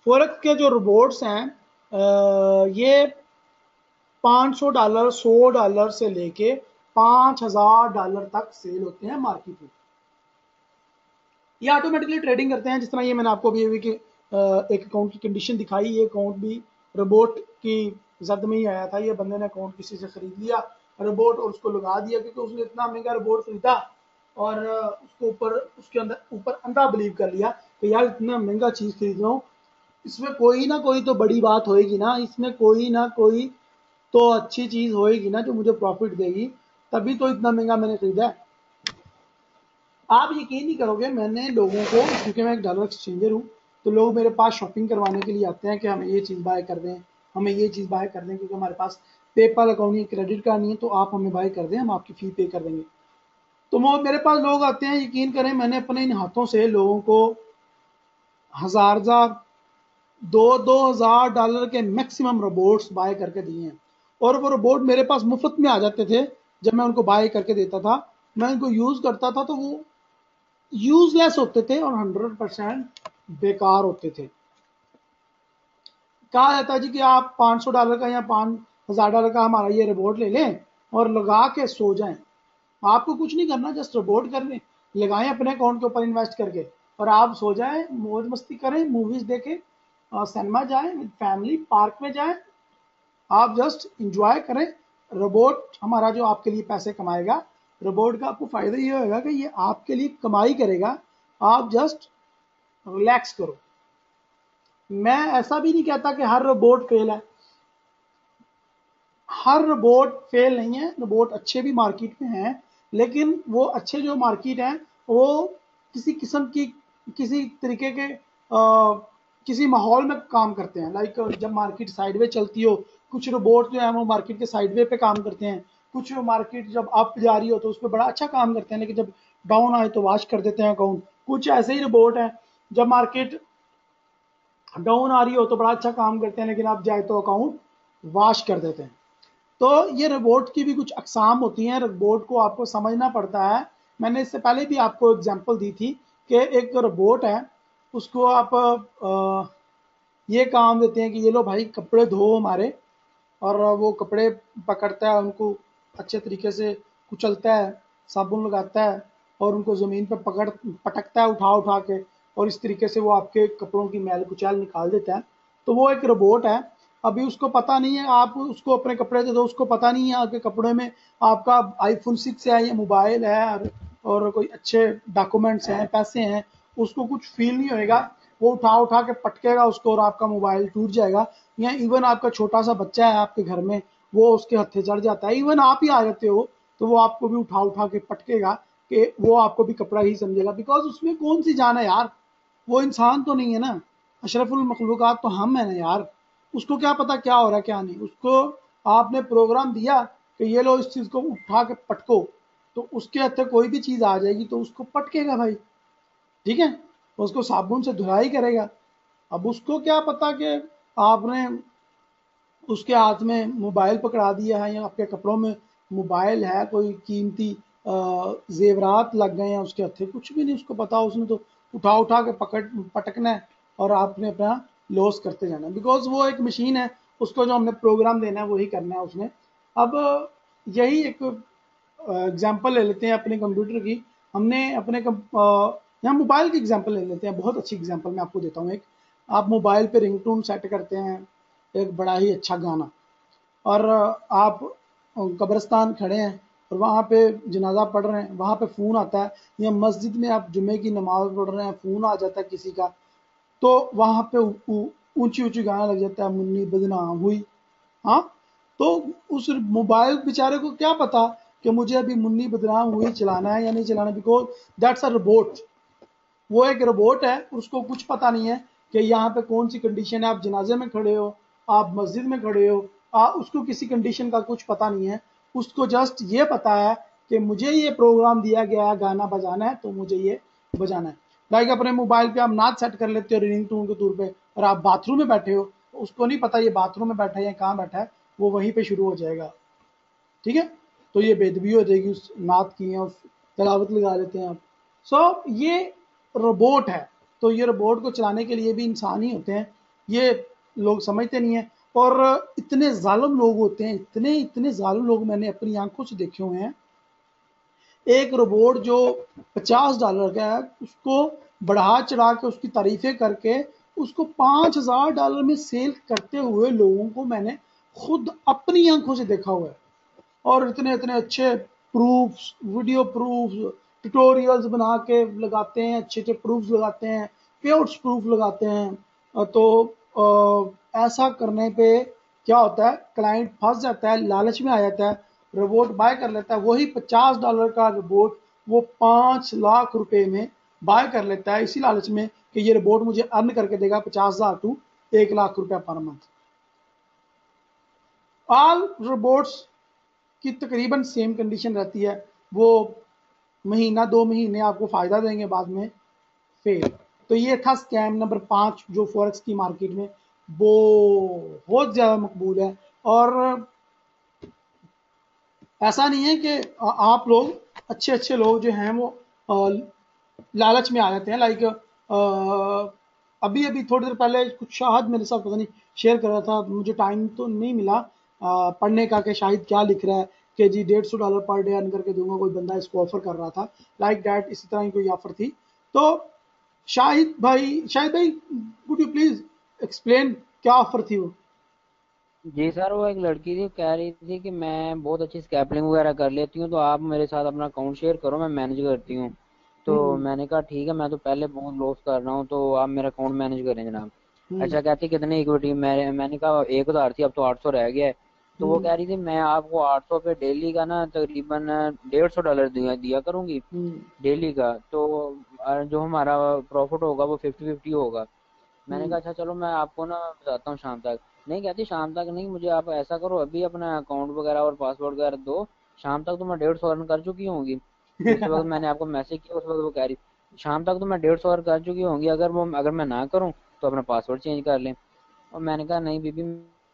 Forex के जो रोबोट्स हैं ये $500 $100 से लेके $5,000 तक सेल होते हैं मार्केट में। ये ऑटोमेटिकली ट्रेडिंग करते हैं। जिस तरह ये मैंने आपको अभी कि एक अकाउंट की कंडीशन दिखाई, ये अकाउंट भी रोबोट की जद में ही आया था। ये बंदे ने अकाउंट किसी से खरीद लिया रोबोट और उसको लगा दिया क्योंकि उसने इतना महंगा रोबोट खरीदा और उसको ऊपर उसके अंदर ऊपर अंधा बिलीव कर लिया कि यार इतना महंगा चीज खरीद रहा हूँ, इसमें कोई ना कोई तो बड़ी बात होएगी ना, इसमें कोई ना कोई तो अच्छी चीज होएगी ना जो मुझे प्रॉफिट देगी, तभी तो इतना महंगा मैंने खरीदा है। आप यकीन नहीं करोगे, मैंने लोगों को, क्योंकि मैं एक डॉलर एक्सचेंजर हूँ, तो लोग मेरे पास शॉपिंग करवाने के लिए आते हैं कि हमें ये चीज़ बाय कर दें, हमें ये चीज़ बाय कर दें, क्योंकि हमारे पास पेपल अकाउंट नहीं, क्रेडिट कार्ड नहीं है, तो आप हमें बाय कर दें, हम आपकी फी पे कर देंगे। तो वो मेरे पास लोग आते हैं, यकीन करें मैंने अपने इन हाथों से लोगों को हजार हजार $2,000 के मैक्सिमम रोबोट्स बाय करके दिए हैं और वो रोबोट मेरे पास मुफ्त में आ जाते थे। जब मैं उनको बाय करके देता था, मैं उनको यूज करता था तो वो यूजलेस होते थे और 100% बेकार होते थे। कहा जाता है जी कि आप $500 का या $5,000 का हमारा ये रोबोट ले लें और लगा के सो जाएं। आपको कुछ नहीं करना, जस्ट रोबोट करने लगाएं अपने अकाउंट के ऊपर इन्वेस्ट करके और आप सो जाएं, मौज मस्ती करें, मूवीज देखें, सिनेमा जाएं, फैमिली पार्क में जाएं, आप जस्ट इंजॉय करें। रोबोट हमारा जो आपके लिए पैसे कमाएगा, रोबोट का आपको फायदा ये होगा कि ये आपके लिए कमाई करेगा, आप जस्ट रिलैक्स करो। मैं ऐसा भी नहीं कहता कि हर रोबोट फेल है, हर रोबोट फेल नहीं है, रोबोट अच्छे भी मार्केट में हैं, लेकिन वो अच्छे जो मार्केट हैं वो किसी किस्म की किसी तरीके के किसी माहौल में काम करते हैं। लाइक जब मार्केट साइडवे चलती हो, कुछ रोबोट जो है वो मार्केट के साइडवे पे काम करते हैं, कुछ मार्केट जब अप जा रही हो तो उस पर बड़ा अच्छा काम करते हैं, लेकिन जब डाउन आए तो वॉश कर देते हैं अकाउंट। कुछ ऐसे ही रोबोट हैं, जब मार्केट डाउन आ रही हो तो बड़ा अच्छा काम करते हैं, लेकिन आप जाए तो अकाउंट वॉश कर देते हैं। तो ये रोबोट की भी कुछ अकसाम होती हैं, रोबोट को आपको समझना पड़ता है। मैंने इससे पहले भी आपको एग्जांपल दी थी कि एक रोबोट है, उसको आप ये काम देते हैं कि ये लो भाई कपड़े धो हमारे, और वो कपड़े पकड़ता है, उनको अच्छे तरीके से कुचलता है, साबुन लगाता है और उनको ज़मीन पर पटकता है उठा उठा के, और इस तरीके से वो आपके कपड़ों की मैल कुचैल निकाल देता है। तो वो एक रोबोट है। अभी उसको पता नहीं है, आप उसको अपने कपड़े दे दो, उसको पता नहीं है आपके कपड़े में आपका आईफोन 6 है या मोबाइल है, और कोई अच्छे डॉक्यूमेंट्स हैं, पैसे हैं, उसको कुछ फील नहीं होएगा। वो उठा उठा के पटकेगा उसको और आपका मोबाइल टूट जाएगा। या इवन आपका छोटा सा बच्चा है आपके घर में, वो उसके हत्थे चढ़ जाता है, इवन आप ही आ जाते हो तो वो आपको भी उठा उठा के पटकेगा, कि वो आपको भी कपड़ा ही समझेगा, बिकॉज उसमें कौन सी जान है यार, वो इंसान तो नहीं है ना, अशरफुल मखलूकात तो हम है ना यार। उसको क्या पता क्या हो रहा है क्या नहीं, उसको आपने प्रोग्राम दिया कि ये लो इस चीज को उठा के पटको, तो उसके हत्थे कोई भी चीज आ जाएगी तो उसको पटकेगा भाई, ठीक है, उसको साबुन से धुलाई करेगा। अब उसको क्या पता कि आपने उसके हाथ में मोबाइल पकड़ा दिया है, या आपके कपड़ों में मोबाइल है, कोई कीमती जेवरात लग गए हैं उसके हथे, कुछ भी नहीं उसको पता। उसने तो उठा उठा के पटकना है और आपने अपना लॉस करते जाना है, बिकॉज वो एक मशीन है, उसको जो हमने प्रोग्राम देना है वही करना है उसने। अब यही एक एग्जाम्पल ले लेते हैं अपने कंप्यूटर की। हमने अपने यहाँ मोबाइल की एग्जाम्पल ले लेते हैं, बहुत अच्छी एग्जाम्पल मैं आपको देता हूँ एक। आप मोबाइल पे रिंगटोन सेट करते हैं, एक बड़ा ही अच्छा गाना, और आप कब्रिस्तान खड़े हैं और वहाँ पे जनाजा पढ़ रहे हैं, वहाँ पे फ़ोन आता है, या मस्जिद में आप जुमे की नमाज पढ़ रहे हैं, फ़ोन आ जाता है किसी का, तो वहाँ पे ऊंची ऊंची गाना लग जाता है, मुन्नी बदनाम हुई। हाँ, तो उस मोबाइल बेचारे को क्या पता कि मुझे अभी मुन्नी बदनाम हुई चलाना है या नहीं चलाना, बिकॉज दैट्स अ रोबोट। वो एक रोबोट है, उसको कुछ पता नहीं है कि यहाँ पे कौन सी कंडीशन है, आप जनाजे में खड़े हो, आप मस्जिद में खड़े हो, उसको किसी कंडीशन का कुछ पता नहीं है। उसको जस्ट ये पता है कि मुझे ये प्रोग्राम दिया गया है, गाना बजाना है तो मुझे ये बजाना है। लाइक अपने मोबाइल पे आप नाच सेट कर लेते हो रिंग टोन के तौर पे, और आप बाथरूम में बैठे हो, उसको नहीं पता ये बाथरूम में बैठा है या कहाँ बैठा है, वो वहीं पे शुरू हो जाएगा, ठीक है। तो ये बेदबी हो जाएगी उस नात की, या उस तलावत लगा लेते हैं आप। सो ये रोबोट है, तो ये रोबोट को चलाने के लिए भी इंसान ही होते हैं, ये लोग समझते नहीं है। और इतने जालिम लोग होते हैं, इतने इतने जालिम लोग मैंने अपनी आंखों से देखे हुए हैं। एक रोबोट जो $50 का है, उसको बढ़ा चढ़ा के उसकी तारीफें करके उसको $5000 में सेल करते हुए लोगों को मैंने खुद अपनी आंखों से देखा हुआ है। और इतने इतने अच्छे प्रूफ्स, वीडियो प्रूफ्स, ट्यूटोरियल्स बना के लगाते हैं, अच्छे अच्छे प्रूफ्स लगाते हैं, पेआउट्स प्रूफ लगाते हैं। तो ऐसा करने पे क्या होता है, क्लाइंट फंस जाता है, लालच में आ जाता है, रोबोट बाय कर लेता है। वही $50 का रोबोट वो 5 लाख रुपए में बाय कर लेता है, इसी लालच में कि ये रोबोट मुझे अर्न करके देगा 50,000 टू 1 लाख रुपया पर मंथ। ऑल रोबोट्स की तकरीबन सेम कंडीशन रहती है, वो महीना 2 महीने आपको फायदा देंगे, बाद में फेल। तो ये था स्कैम नंबर 5 जो फॉरेक्स की मार्केट में बहुत ज्यादा मकबूल है। और ऐसा नहीं है कि आप लोग अच्छे अच्छे लोग जो हैं वो लालच में आ जाते हैं। लाइक अभी अभी थोड़ी देर पहले कुछ शाहिद मेरे साथ पता नहीं शेयर कर रहा था, मुझे टाइम तो नहीं मिला पढ़ने का कि शाहिद क्या लिख रहा है कि जी $150 पर डे अर्न करके दूंगा, कोई बंदा इसको ऑफर कर रहा था, लाइक दैट, इसी तरह की कोई ऑफर थी। तो शाहिद भाई वुड यू प्लीज एक्सप्लेन क्या ऑफर थी वो। जी सर, वो एक लड़की थी, कह रही थी कि मैं बहुत अच्छी स्कैपलिंग वगैरह कर लेती हूँ, तो आप मेरे साथ अपना अकाउंट शेयर करो, मैं मैनेज करती हूँ। तो हम्म। मैंने कहा ठीक है, मैं तो पहले बहुत लॉस कर रहा हूँ, तो आप मेरा अकाउंट मैनेज करें जनाब। हम्म। अच्छा, कहती कितनी इक्विटी, मैंने कहा 1,000 थी, अब तो 800 रह गया है। तो वो हम्म। कह रही थी मैं आपको 800 पे डेली का ना तकरीबन $150 दिया दिया करूंगी हम्म। डेली का। तो जो हमारा प्रॉफिट होगा वो 50-50 होगा। मैंने हम्म। कहा अच्छा चलो, मैं आपको ना बताता हूँ शाम तक। नहीं कहती शाम तक नहीं, मुझे आप ऐसा करो अभी अपना अकाउंट वगैरह और पासवर्ड वगैरह दो, शाम तक तो मैं 150 अर्न कर चुकी होंगी। जिस वक्त मैंने आपको मैसेज किया उस वक्त वो कह रही शाम तक तो मैं 150 अर्न कर चुकी होंगी, अगर मैं ना करूँ तो अपना पासवर्ड चेंज कर लें। और मैंने कहा नहीं बीबी,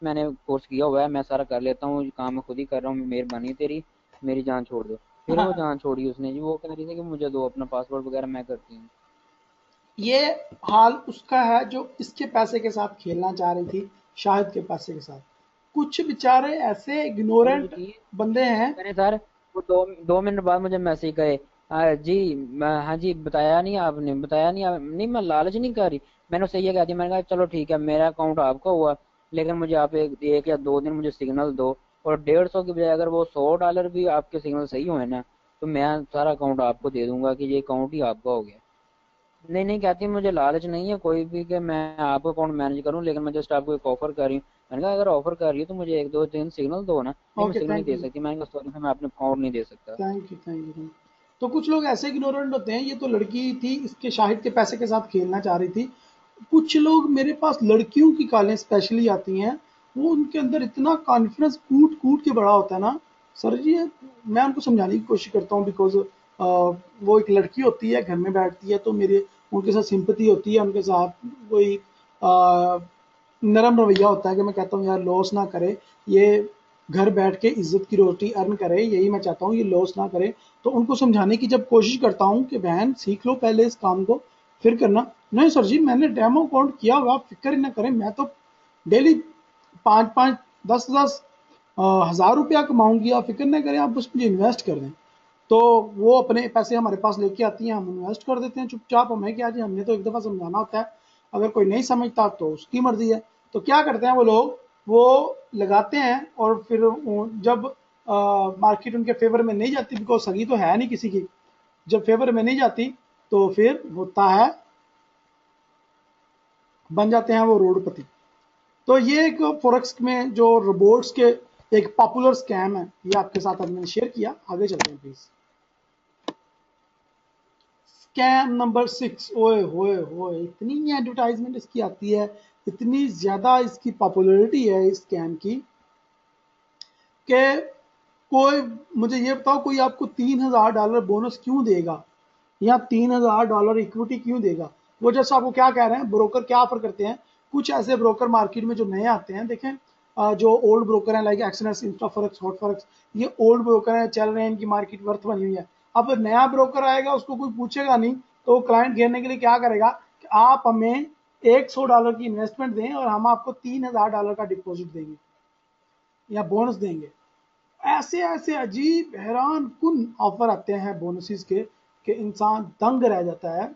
मैंने कोर्स किया हुआ है, मैं सारा कर लेता हूँ, काम मैं खुद ही कर रहा हूँ, मेहरबानी तेरी, मेरी जान छोड़ दो। फिर वो जान छोड़ी उसने जी, वो कह रही थी कि मुझे दो अपना पासवर्ड वगैरह, मैं करती हूँ। ये हाल उसका है जो इसके पैसे के साथ खेलना चाह रही थी, शाहिद के पैसे के साथ। कुछ बेचारे ऐसे समझ इग्नोरेंट गई। बंदे हैं। मैंने सर, वो 2 मिनट बाद मुझे मैसेज करे, हाँ जी हाँ जी, बताया नहीं आपने, बताया नहीं आप, नहीं मैं लालच नहीं कर रही। मैंने उससे ये कह दिया, मैंने कहा चलो ठीक है मेरा अकाउंट आपका हुआ, लेकिन मुझे आप एक या 2 दिन मुझे सिग्नल दो, और 150 की बजाय अगर वो $100 भी आपके सिग्नल सही हुए ना, तो मैं सारा अकाउंट आपको दे दूंगा कि ये अकाउंट ही आपका हो गया। नहीं नहीं कहती मुझे लालच नहीं है कोई भी कि मैं आपका अकाउंट मैनेज करूं, लेकिन मैं जस्ट आपको एक ऑफर कर रही हूँ। मैंने कहा अगर ऑफर कर रही हो तो मुझे 1-2 दिन सिग्नल दो ना। नहीं मैं ओके, सिग्नल नहीं थैंक दे यू, सकती, मैंने कहा सॉरी मैं अपने अकाउंट नहीं दे सकता। Thank you, thank you, thank you. तो कुछ लोग ऐसे इग्नोरेंट होते हैं। ये तो लड़की थी, इसके शाहिद के पैसे के साथ खेलना चाह रही थी। कुछ लोग मेरे पास लड़कियों की कॉलें स्पेशली आती हैं, वो उनके अंदर इतना कॉन्फिडेंस कूट कूट के बड़ा होता है ना। सर जी मैं उनको समझाने की कोशिश करता हूँ, बिकॉज वो एक लड़की होती है, घर में बैठती है, तो मेरे उनके साथ सिंपति होती है, उनके साथ कोई नरम रवैया होता है कि मैं कहता हूँ यार लॉस ना करे, ये घर बैठ के इज्जत की रोटी अर्न करे, यही मैं चाहता हूँ, ये लॉस ना करे। तो उनको समझाने की जब कोशिश करता हूँ कि बहन सीख लो पहले इस काम को, फिर करना। नहीं सर जी मैंने डेमो अकाउंट किया हुआ, आप फिक्र ही ना करें, मैं तो डेली 5-5, 10-10 हजार रुपया कमाऊंगी, आप फिक्र ना करें, आप बस मुझे इन्वेस्ट कर दें। तो वो अपने पैसे हमारे पास लेके आती हैं, हम इन्वेस्ट कर देते हैं चुपचाप। हमें क्या जी, हमने तो एक दफ़ा समझाना होता है, अगर कोई नहीं समझता तो उसकी मर्जी है। तो क्या करते हैं वो लोग, वो लगाते हैं और फिर जब मार्केट उनके फेवर में नहीं जाती, बिकॉज सगी तो है नहीं किसी की, जब फेवर में नहीं जाती तो फिर होता है, बन जाते हैं वो रोडपति। तो ये एक फॉरेक्स में जो रोबोट्स के एक पॉपुलर स्कैम है, ये आपके साथ अब मैंने शेयर किया। आगे चलते हैं प्लीज। Scam number 6। ओए होए होए, इतनी एडवर्टाइजमेंट इसकी आती है, इतनी ज्यादा इसकी पॉपुलैरिटी है इस स्कैम की, कि कोई, मुझे ये बताओ कोई आपको $3000 बोनस क्यों देगा, या $3000 इक्विटी क्यों देगा। वो जैसा आपको क्या कह रहे हैं, ब्रोकर क्या ऑफर करते हैं, कुछ ऐसे ब्रोकर मार्केट में जो नए आते हैं, देखें जो ओल्ड ब्रोकर हैं लाइक एक्सनेस, इंस्टाफॉरेक्स, हॉटफॉरेक्स, ये ओल्ड ब्रोकर हैं, चल रहे हैं, इनकी मार्केट वर्थ बनी हुई है। अब नया ब्रोकर आएगा, उसको कोई पूछेगा नहीं, तो वो क्लाइंट घेरने के लिए क्या करेगा कि आप हमें $100 की इन्वेस्टमेंट दें और हम आपको $3000 का डिपॉजिट देंगे या बोनस देंगे। ऐसे ऐसे अजीब हैरान कुन ऑफर आते हैं बोनसेस के, कि इंसान दंग रह जाता है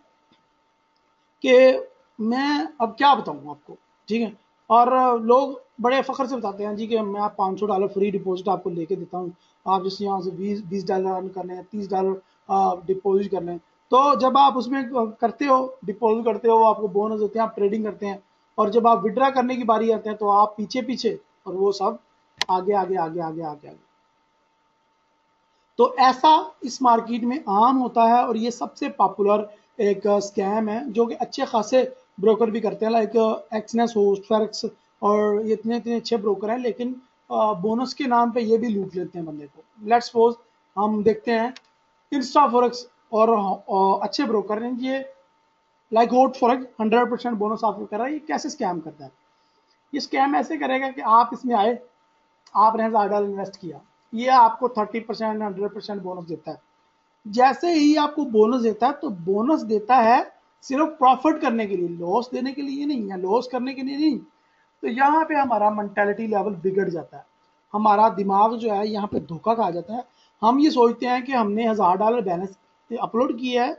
कि मैं अब क्या बताऊं आपको। ठीक है। और लोग बड़े फख्र से बताते हैं जी कि मैं आप $500 फ्री डिपॉजिट आपको लेके देता हूँ, आप जैसे यहाँ से $20 अर्न कर लें, $30 डिपॉजिट कर लें। तो जब आप उसमें करते हो, डिपॉजिट करते हो, वो आपको बोनस देते हैं, आप ट्रेडिंग करते हैं, और जब आप विड्रा करने की बारी आते हैं तो आप पीछे पीछे, और वो सब आगे आगे आगे आगे आगे आगे। तो ऐसा इस मार्केट में आम होता है, और ये सबसे पॉपुलर एक स्कैम है जो कि अच्छे खासे ब्रोकर भी करते हैं, लाइक एक्सनेस, होस्ट फेरेक्स, और ये इतने इतने अच्छे ब्रोकर हैं, लेकिन बोनस के नाम पे ये भी लूट लेते हैं बंदे को। लेट्स सपोज हम देखते हैं इंस्टा फॉरेक्स, और अच्छे ब्रोकर हैं ये, लाइक होट फॉरेक्स 100% बोनस ऑफर कर रहा है। ये कैसे स्कैम करता है, ये स्कैम ऐसे करेगा कि आप इसमें आए, आपने $1000 इन्वेस्ट किया, ये आपको 30%, 100% बोनस देता है। जैसे ही आपको बोनस देता है, तो बोनस देता है सिर्फ प्रॉफिट करने के लिए, लॉस देने के लिए नहीं, या लॉस करने के लिए नहीं। तो यहाँ पे हमारा मेंटेलिटी लेवल बिगड़ जाता है, हमारा दिमाग जो है यहाँ पे धोखा खा जाता है। हम ये सोचते हैं कि हमने $1000 बैलेंस अपलोड किया है,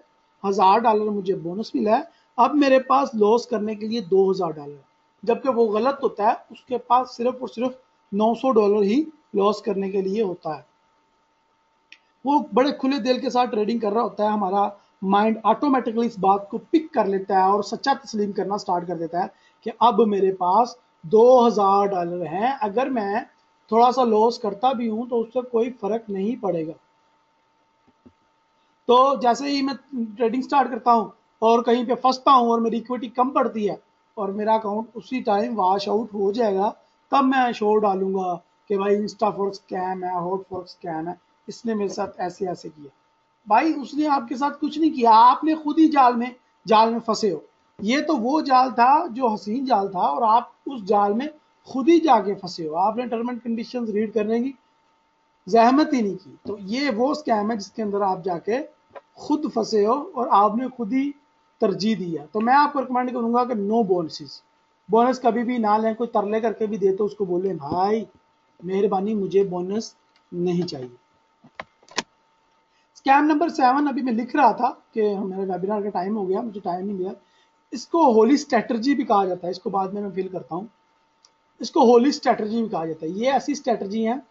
$1000 मुझे बोनस मिला है, अब मेरे पास लॉस करने के लिए $2000, जबकि वो गलत होता है, उसके पास सिर्फ और सिर्फ $900 ही लॉस करने के लिए होता है। वो बड़े खुले दिल के साथ ट्रेडिंग कर रहा होता है, हमारा माइंड ऑटोमेटिकली इस बात को पिक कर लेता है और सच्चा तस्लीम करना स्टार्ट कर देता है कि अब मेरे पास $2000 हैं, अगर मैं थोड़ा सा लॉस करता भी हूं तो उससे कोई फर्क नहीं पड़ेगा। तो जैसे ही मैं ट्रेडिंग स्टार्ट करता हूं और कहीं पे फंसता हूं और मेरी इक्विटी कम पड़ती है, और मेरा अकाउंट उसी टाइम वॉश आउट हो जाएगा, तब मैं शो डालूंगा कि भाई इंस्टा फॉरेक्स स्कैम है, हॉट फॉरेक्स स्कैम है, इसने मेरे साथ ऐसे ऐसे किया। भाई उसने आपके साथ कुछ नहीं किया, आपने खुद ही जाल में फंसे हो। ये तो वो जाल था जो हसीन जाल था, और आप उस जाल में खुद ही जाके फंसे हो। आपने टर्म एंड कंडीशंस रीड करने की जहमत ही नहीं की। तो ये वो स्कैम है जिसके अंदर आप जाके खुद फंसे हो और आपने खुद ही तरजीह दी है। तो मैं आपको रिकमेंड करूंगा कि नो बोनसेस, बोनस कभी भी ना लें। कोई तरले करके भी दे तो उसको बोले भाई मेहरबानी मुझे बोनस नहीं चाहिए। स्कैम नंबर 7 अभी मैं लिख रहा था कि मेरे वेबिनार का टाइम हो गया, मुझे टाइम नहीं मिला। इसको होली स्ट्रेटजी भी कहा जाता है, इसको बाद में मैं फिल करता हूँ। इसको होली स्ट्रेटजी भी कहा जाता है। ये ऐसी स्ट्रेटजी है,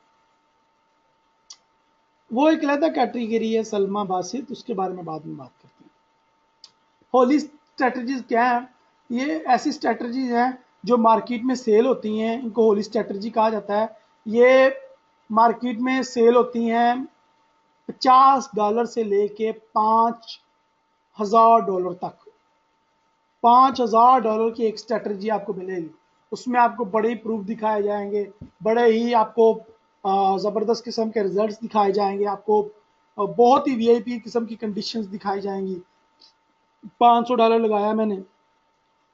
वो एक अलग कैटेगरी है, सलमा बासित, उसके बारे में बाद में बात करते हैं। होली स्ट्रेटजीज क्या है? ये ऐसी स्ट्रेटजीज हैं जो मार्केट में सेल होती हैं, इनको होली स्ट्रेटजी कहा जाता है। ये मार्केट में सेल होती हैं $50 से लेके $5,000 तक। $5,000 की एक स्ट्रेटजी आपको मिलेगी, उसमें आपको बड़े ही प्रूफ दिखाए जाएंगे, बड़े ही आपको जबरदस्त किस्म के रिजल्ट्स दिखाए जाएंगे, आपको बहुत ही वीआईपी किस्म की कंडीशंस दिखाई जाएंगी। $500 लगाया मैंने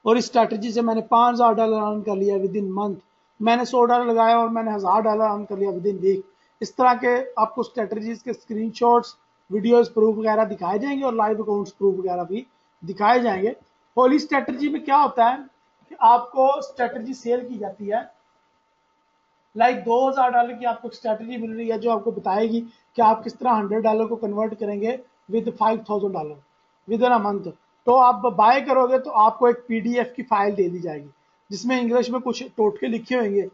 और इस स्ट्रेटजी से मैंने $5,000 अर्न कर लिया विद इन मंथ। मैंने $100 लगाया और मैंने $1,000 अर्न कर लिया विद इन वीक। इस तरह के आपको स्ट्रेटजीज के स्क्रीनशॉट्स, वीडियोस प्रूफ वगैरह दिखाए जाएंगे और लाइव अकाउंट्स प्रूफ वगैरह भी दिखाए जाएंगे। होली स्ट्रेटजी में क्या होता है कि आपको स्ट्रेटजी सेल की जाती है, लाइक $2,000 की आपको स्ट्रेटजी मिल रही है जो आपको बताएगी कि आप किस तरह $100 को कन्वर्ट करेंगे with $5,000 with in a month. तो आप बाय करोगे तो आपको एक पीडीएफ की फाइल दे दी जाएगी जिसमें इंग्लिश में कुछ टोटके लिखे होंगे,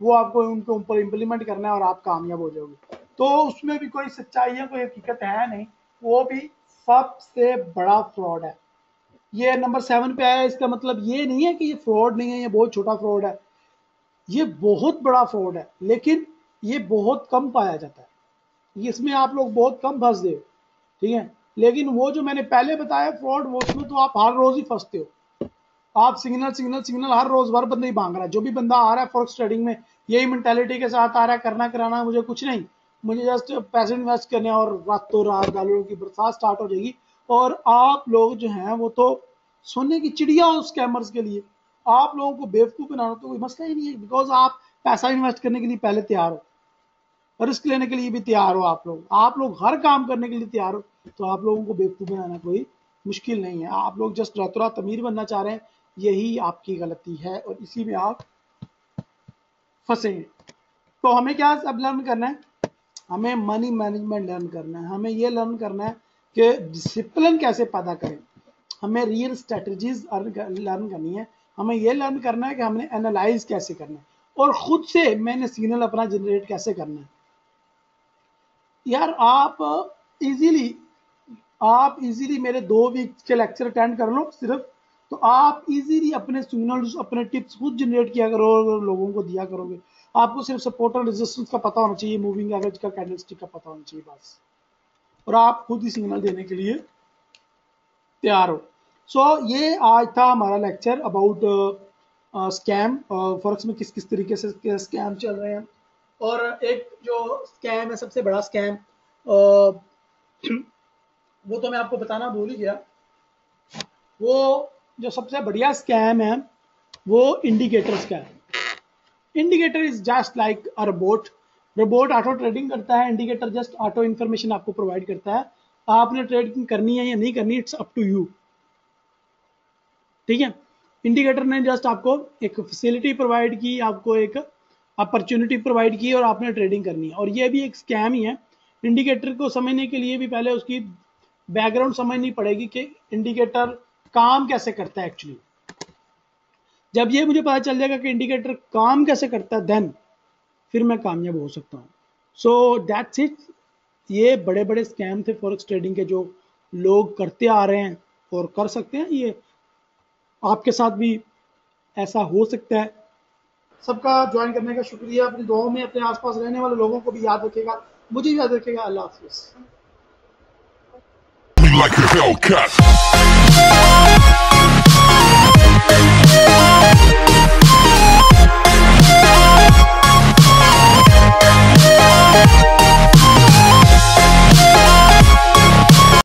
वो आपको उनके ऊपर इंप्लीमेंट करना है और आप कामयाब हो जाओगे। तो उसमें भी कोई सच्चाई है, कोई हकीकत है नहीं, वो भी सबसे बड़ा फ्रॉड है। ये नंबर 7 पे आया, इसका मतलब ये नहीं है कि ये फ्रॉड नहीं है, ये बहुत छोटा फ्रॉड है, ये बहुत बड़ा फ्रॉड है, लेकिन ये बहुत कम पाया जाता है। इसमें आप लोग बहुत कम फंसते हो, ठीक है। लेकिन वो जो मैंने पहले बताया फ्रॉड, वो उसमें तो आप हर रोज ही फंसते हो। आप सिग्नल सिग्नल सिग्नल हर रोज हर बंदा ही मांग रहा है। जो भी बंदा आ रहा है फॉरेक्स ट्रेडिंग में यही मेंटालिटी के साथ आ रहा है, करना कराना मुझे कुछ नहीं, मुझे जस्ट पैसे इन्वेस्ट करने और रातों रात डॉलरों की बरसात स्टार्ट हो जाएगी। और आप लोग जो हैं वो तो सोने की चिड़िया हो स्कैमर्स के लिए। आप लोगों को बेवकूफ बनाना तो कोई मसला ही नहीं है, बिकॉज आप पैसा इन्वेस्ट करने के लिए पहले तैयार हो, रिस्क लेने के लिए भी तैयार हो, आप लोग हर काम करने के लिए तैयार हो। तो आप लोगों को बेवकूफ बनाना कोई मुश्किल नहीं है। आप लोग जस्ट रातों रात अमीर बनना चाह रहे हैं, यही आपकी गलती है और इसी में आप फंसेंगे। तो हमें क्या अब लर्न करना है? हमें मनी मैनेजमेंट लर्न करना है। हमें ये लर्न करना है कि डिसिप्लिन कैसे पैदा करें। हमें रियल स्ट्रेटजीज लर्न करनी है। हमें ये लर्न करना है कि हमने एनालाइज कैसे करना है और खुद से मैंने सिग्नल अपना जनरेट कैसे करना है। यार आप इजीली मेरे 2 वीक के लेक्चर अटेंड कर लो सिर्फ, तो आप इजीली अपने सिग्नल्स, अपने टिप्स खुद जनरेट किया करो और लोगों को दिया करोगे। आपको सिर्फ सपोर्ट और रेजिस्टेंस का पता होना चाहिए, मूविंग एवरेज का, कैंडलस्टिक का पता होना चाहिए बस, और आप खुद ही सिग्नल देने के लिए तैयार हो। सो ये आज था हमारा लेक्चर अबाउट स्कैम, फॉरेक्स में किस किस तरीके से स्कैम चल रहे हैं। और एक जो स्कैम है, सबसे बड़ा स्कैम, वो तो मैं आपको बताना भूल ही गया। वो जो सबसे बढ़िया स्कैम है वो इंडिकेटर्स का है। Indicator is just like a robot. Robot auto trading करता है, इंडिकेटर जस्ट ऑटो इन्फॉर्मेशन आपको प्रोवाइड करता है। आपने ट्रेडिंग करनी है या नहीं करनी, इट्स अप टू यू, ठीक है। इंडिकेटर ने जस्ट आपको एक फैसिलिटी प्रोवाइड की, आपको एक अपॉर्चुनिटी प्रोवाइड की और आपने ट्रेडिंग करनी है। और ये भी एक स्कैम ही है। इंडिकेटर को समझने के लिए भी पहले उसकी बैकग्राउंड समझनी पड़ेगी कि इंडिकेटर काम कैसे करता है एक्चुअली। जब ये मुझे पता चल जाएगा कि इंडिकेटर काम कैसे करता है, देन फिर मैं कामयाब हो सकता हूँ। So that's it. ये बड़े बड़े स्कैम थे फॉरेक्स ट्रेडिंग के जो लोग करते आ रहे हैं और कर सकते हैं। ये आपके साथ भी ऐसा हो सकता है। सबका ज्वाइन करने का शुक्रिया। अपनी दुआओं में अपने आसपास रहने वाले लोगों को भी याद रखेगा, मुझे भी याद रखेगा। अल्लाह हाफिज़।